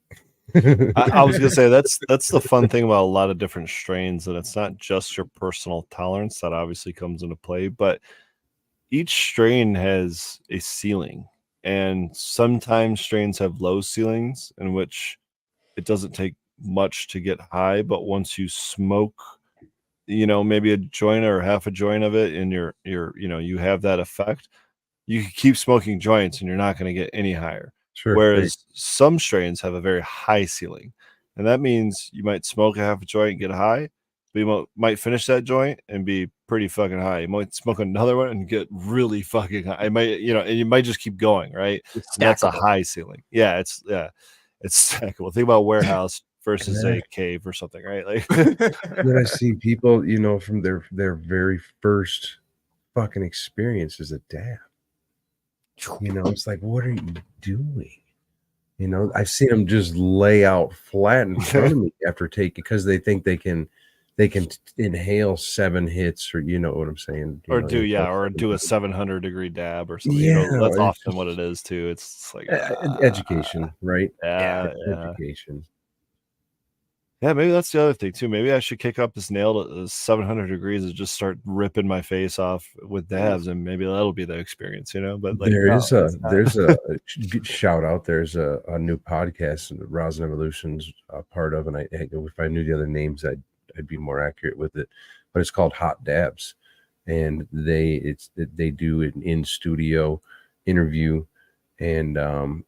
I was gonna say that's the fun thing about a lot of different strains, that it's not just your personal tolerance that obviously comes into play, but each strain has a ceiling, and sometimes strains have low ceilings in which it doesn't take much to get high, but once you smoke, maybe a joint or half a joint of it, and you have that effect, you can keep smoking joints and you're not going to get any higher. Sure. Whereas some strains have a very high ceiling, and that means you might smoke a half a joint and get high, but you might finish that joint and be pretty fucking high. You might smoke another one and get really fucking high. And you might just keep going, right? It's And that's a stackable. high ceiling. Yeah, it's stackable. Think about warehouse versus a cave or something, right? Like Then I see people, from their very first fucking experience as a dad. It's like, what are you doing? I've seen them just lay out flat in front of me after taking, because they think they can inhale 7 hits, or you know what I'm saying, or do a 700-degree dab or something. That's often what it is too. It's like education, right? Yeah. Education. Yeah, maybe that's the other thing too. Maybe I should kick up this nail to 700 degrees and just start ripping my face off with dabs, and maybe that'll be the experience, But like, there's a shout out. There's a new podcast, Rosin Evolution's part of, and if I knew the other names, I'd be more accurate with it. But it's called Hot Dabs, and they do an in studio interview, and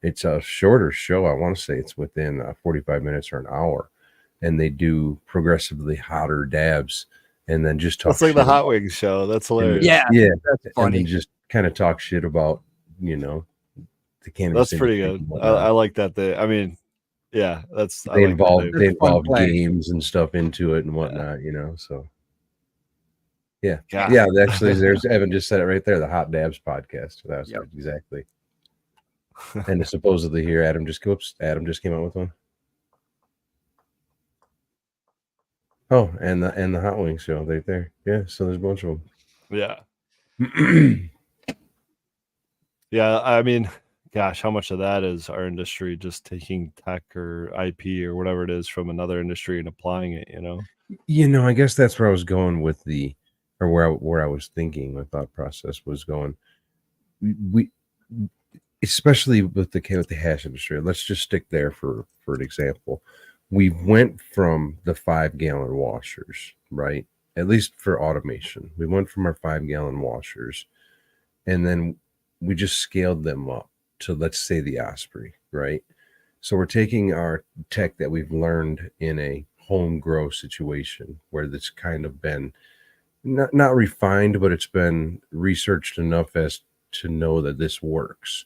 it's a shorter show. I want to say it's within 45 minutes or an hour, and they do progressively hotter dabs, and then just talk. That's like the Hot Wings show. That's hilarious. Yeah, that's funny. And then just kind of talk shit about the cannabis. That's pretty good. I like that. Yeah, they involve games and stuff into it and whatnot. So yeah. Actually, there's Evan just said it right there. The Hot Dabs podcast. That's exactly. And supposedly here, Adam just came out with one. Oh, and the Hot Wings show right there. Yeah, so there's a bunch of them. Yeah. Yeah, I mean, gosh, how much of that is our industry just taking tech or IP or whatever it is from another industry and applying it, I guess that's where I was going with where I was thinking, my thought process was going. We especially with the hash industry, let's just stick there for an example. We went from the 5-gallon washers, right? At least for automation. We went from our 5-gallon washers, and then we just scaled them up to, let's say, the Osprey, right? So we're taking our tech that we've learned in a home grow situation, where that's kind of been not refined, but it's been researched enough as to know that this works.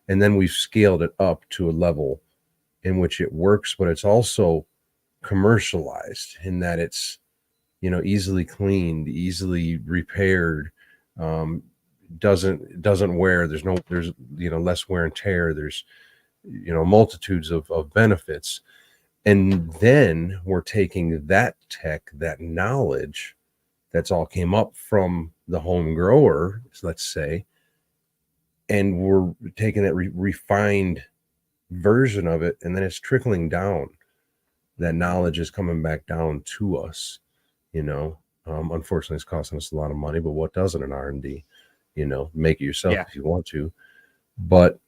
And then we've scaled it up to a level in which it works, but it's also commercialized in that it's, easily cleaned, easily repaired, doesn't wear. There's less wear and tear. There's, multitudes of benefits. And then we're taking that tech, that knowledge that's all came up from the home grower, let's say, and we're taking that refined version of it, and then it's trickling down. That knowledge is coming back down to us, you know. Unfortunately, it's costing us a lot of money, but what doesn't an R&D? You know, make it yourself if you want to. But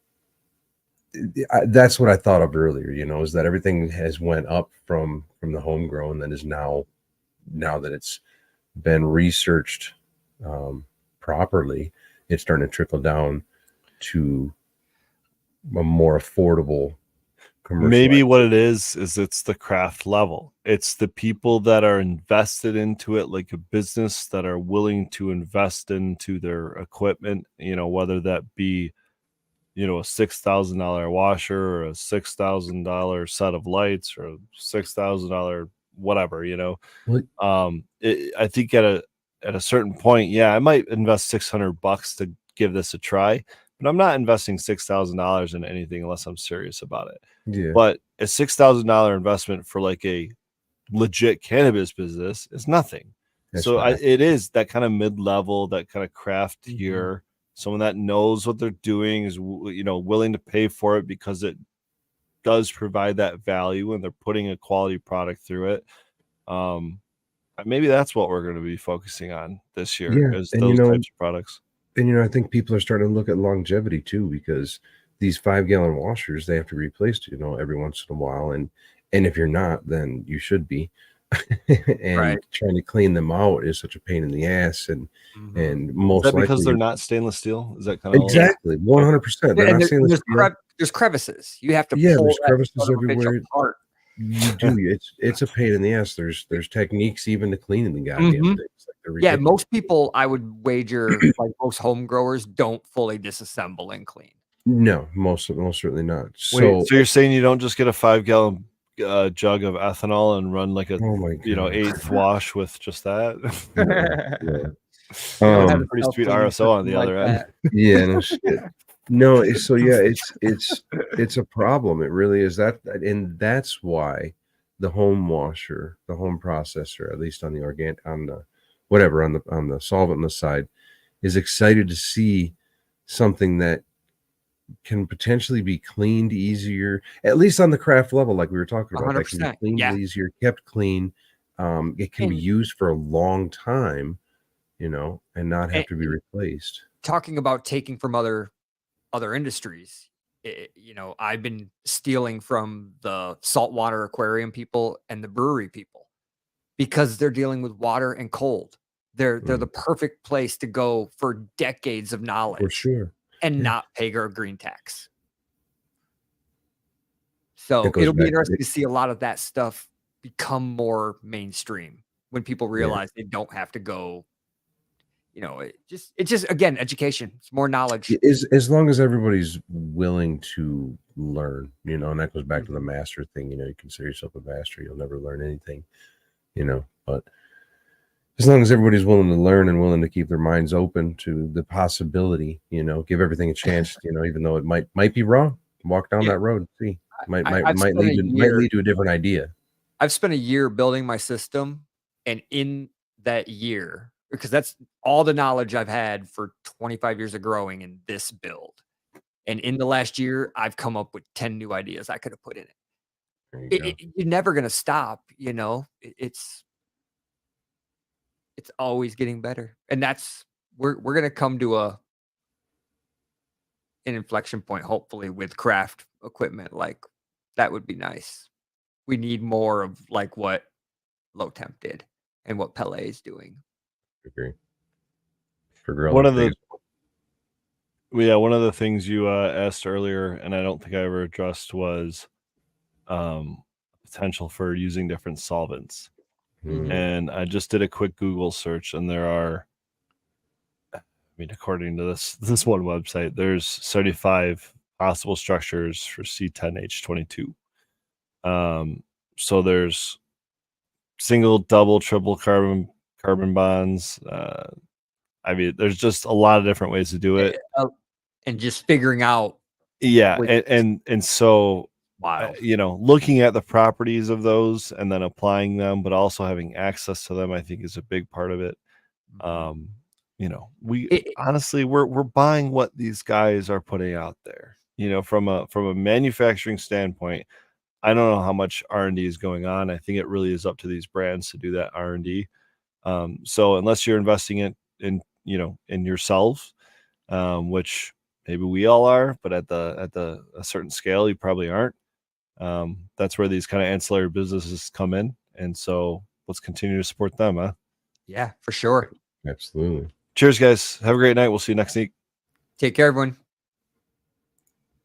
that's what I thought of earlier, you know, is that everything has went up from the homegrown that is now that it's been researched properly, it's starting to trickle down to a more affordable Maybe commercialized. what it is it's the craft level. It's the people that are invested into it, like a business, that are willing to invest into their equipment, you know, whether that be, you know, a $6,000 washer or a $6,000 set of lights or a $6,000 whatever, you know. Well, I think at a certain point, yeah, I might invest $600 to give this a try, but I'm not investing $6,000 in anything unless I'm serious about it. yeah, But a $6,000 investment for like a legit cannabis business is nothing. that's So not. it is that kind of mid-level, that kind of craft tier, someone that knows what they're doing, is you know, willing to pay for it because it does provide that value and they're putting a quality product through it. Maybe that's what we're going to be focusing on this year, Yeah, is and those types of products. I think people are starting to look at longevity too, because these 5-gallon washers, they have to be replaced, you know, every once in a while, and if you're not, then you should be. And Right. trying to clean them out is such a pain in the ass, and Is most that because likely they're not stainless steel? Is that kind of exactly 100%. They're And not stainless steel. there's crevices. You have to Yeah, pull there's that crevices son of a bitch everywhere. apart. You do. It's a pain in the ass. There's techniques even to cleaning the goddamn Mhm. things. Like, they're Yeah, ridiculous. most people, I would wager, like most home growers, don't fully disassemble and clean. No, most certainly not. Wait, So, so you're saying you don't just get a 5-gallon jug of ethanol and run like a, oh my you know, god, eighth wash with just that? no. Don't have a Pretty sweet self-cleaning RSO on system the like other end. that. Yeah, no shit. No, so yeah, it's a problem. It really is that, and that's why the home washer, the home processor, at least on the whatever, on the solventless side, is excited to see something that can potentially be cleaned easier, at least on the craft level, like we were talking about, that can be 100%. cleaned Yeah. easier, kept clean. It can be And used for a long time, you know, and not have and to be replaced. talking about taking from other industries, you know, I've been stealing from the saltwater aquarium people and the brewery people because they're dealing with water and cold. They're the perfect place to go for decades of For knowledge sure. and Yeah. not pay a green tax. It So goes it'll be back to interesting to see a lot of that stuff become more mainstream when people yeah. realize they don't have to go, you know, it's just again, education. It's more knowledge. As long as everybody's willing to learn, you know, and that goes back to the Mhm. master thing, you know, you consider yourself a master, you'll never learn anything, you know, but as long as everybody's willing to learn and willing to keep their minds open to the possibility, you know, give everything a chance, you know, even though it might be wrong, walk down Yeah, that road and see. I've spent a Might year lead to a different idea. I've spent a year building my system, and in that year, because that's all the knowledge I've had for 25 years of growing in this build. And in the last year, I've come up with 10 new ideas I could have put in it. There you go. You're never gonna stop, you know? It's always getting better. And that's we're gonna come to an inflection point, hopefully, with craft equipment. Like, that would be nice. We need more of like what Low Temp did and what Pele is doing. Agree. For girl, One the of the biggest one of the things you asked earlier, and I don't think I ever addressed, was potential for using different solvents. Mhm. And I just did a quick Google search, and there are, I mean, according to this one website, there's 75 possible structures for C10H22. So there's single, double, triple carbon bonds. I mean, there's just a lot of different ways to do Eh, it. and just figuring out Yeah, which and so Wild. Looking at the properties of those and then applying them, but also having access to them, I think is a big part of it. We honestly, we're buying what these guys are putting out there, from a manufacturing standpoint. I don't know how much R&D is going on. I think it really is up to these brands to do that R&D. So unless you're investing it in yourselves, which maybe we all are, but at a certain scale, you probably aren't. That's where these kind of ancillary businesses come in. And so let's continue to support them, huh? Yeah, for sure. Absolutely. Cheers, guys. Have a great night. We'll see you next week. Take care, everyone.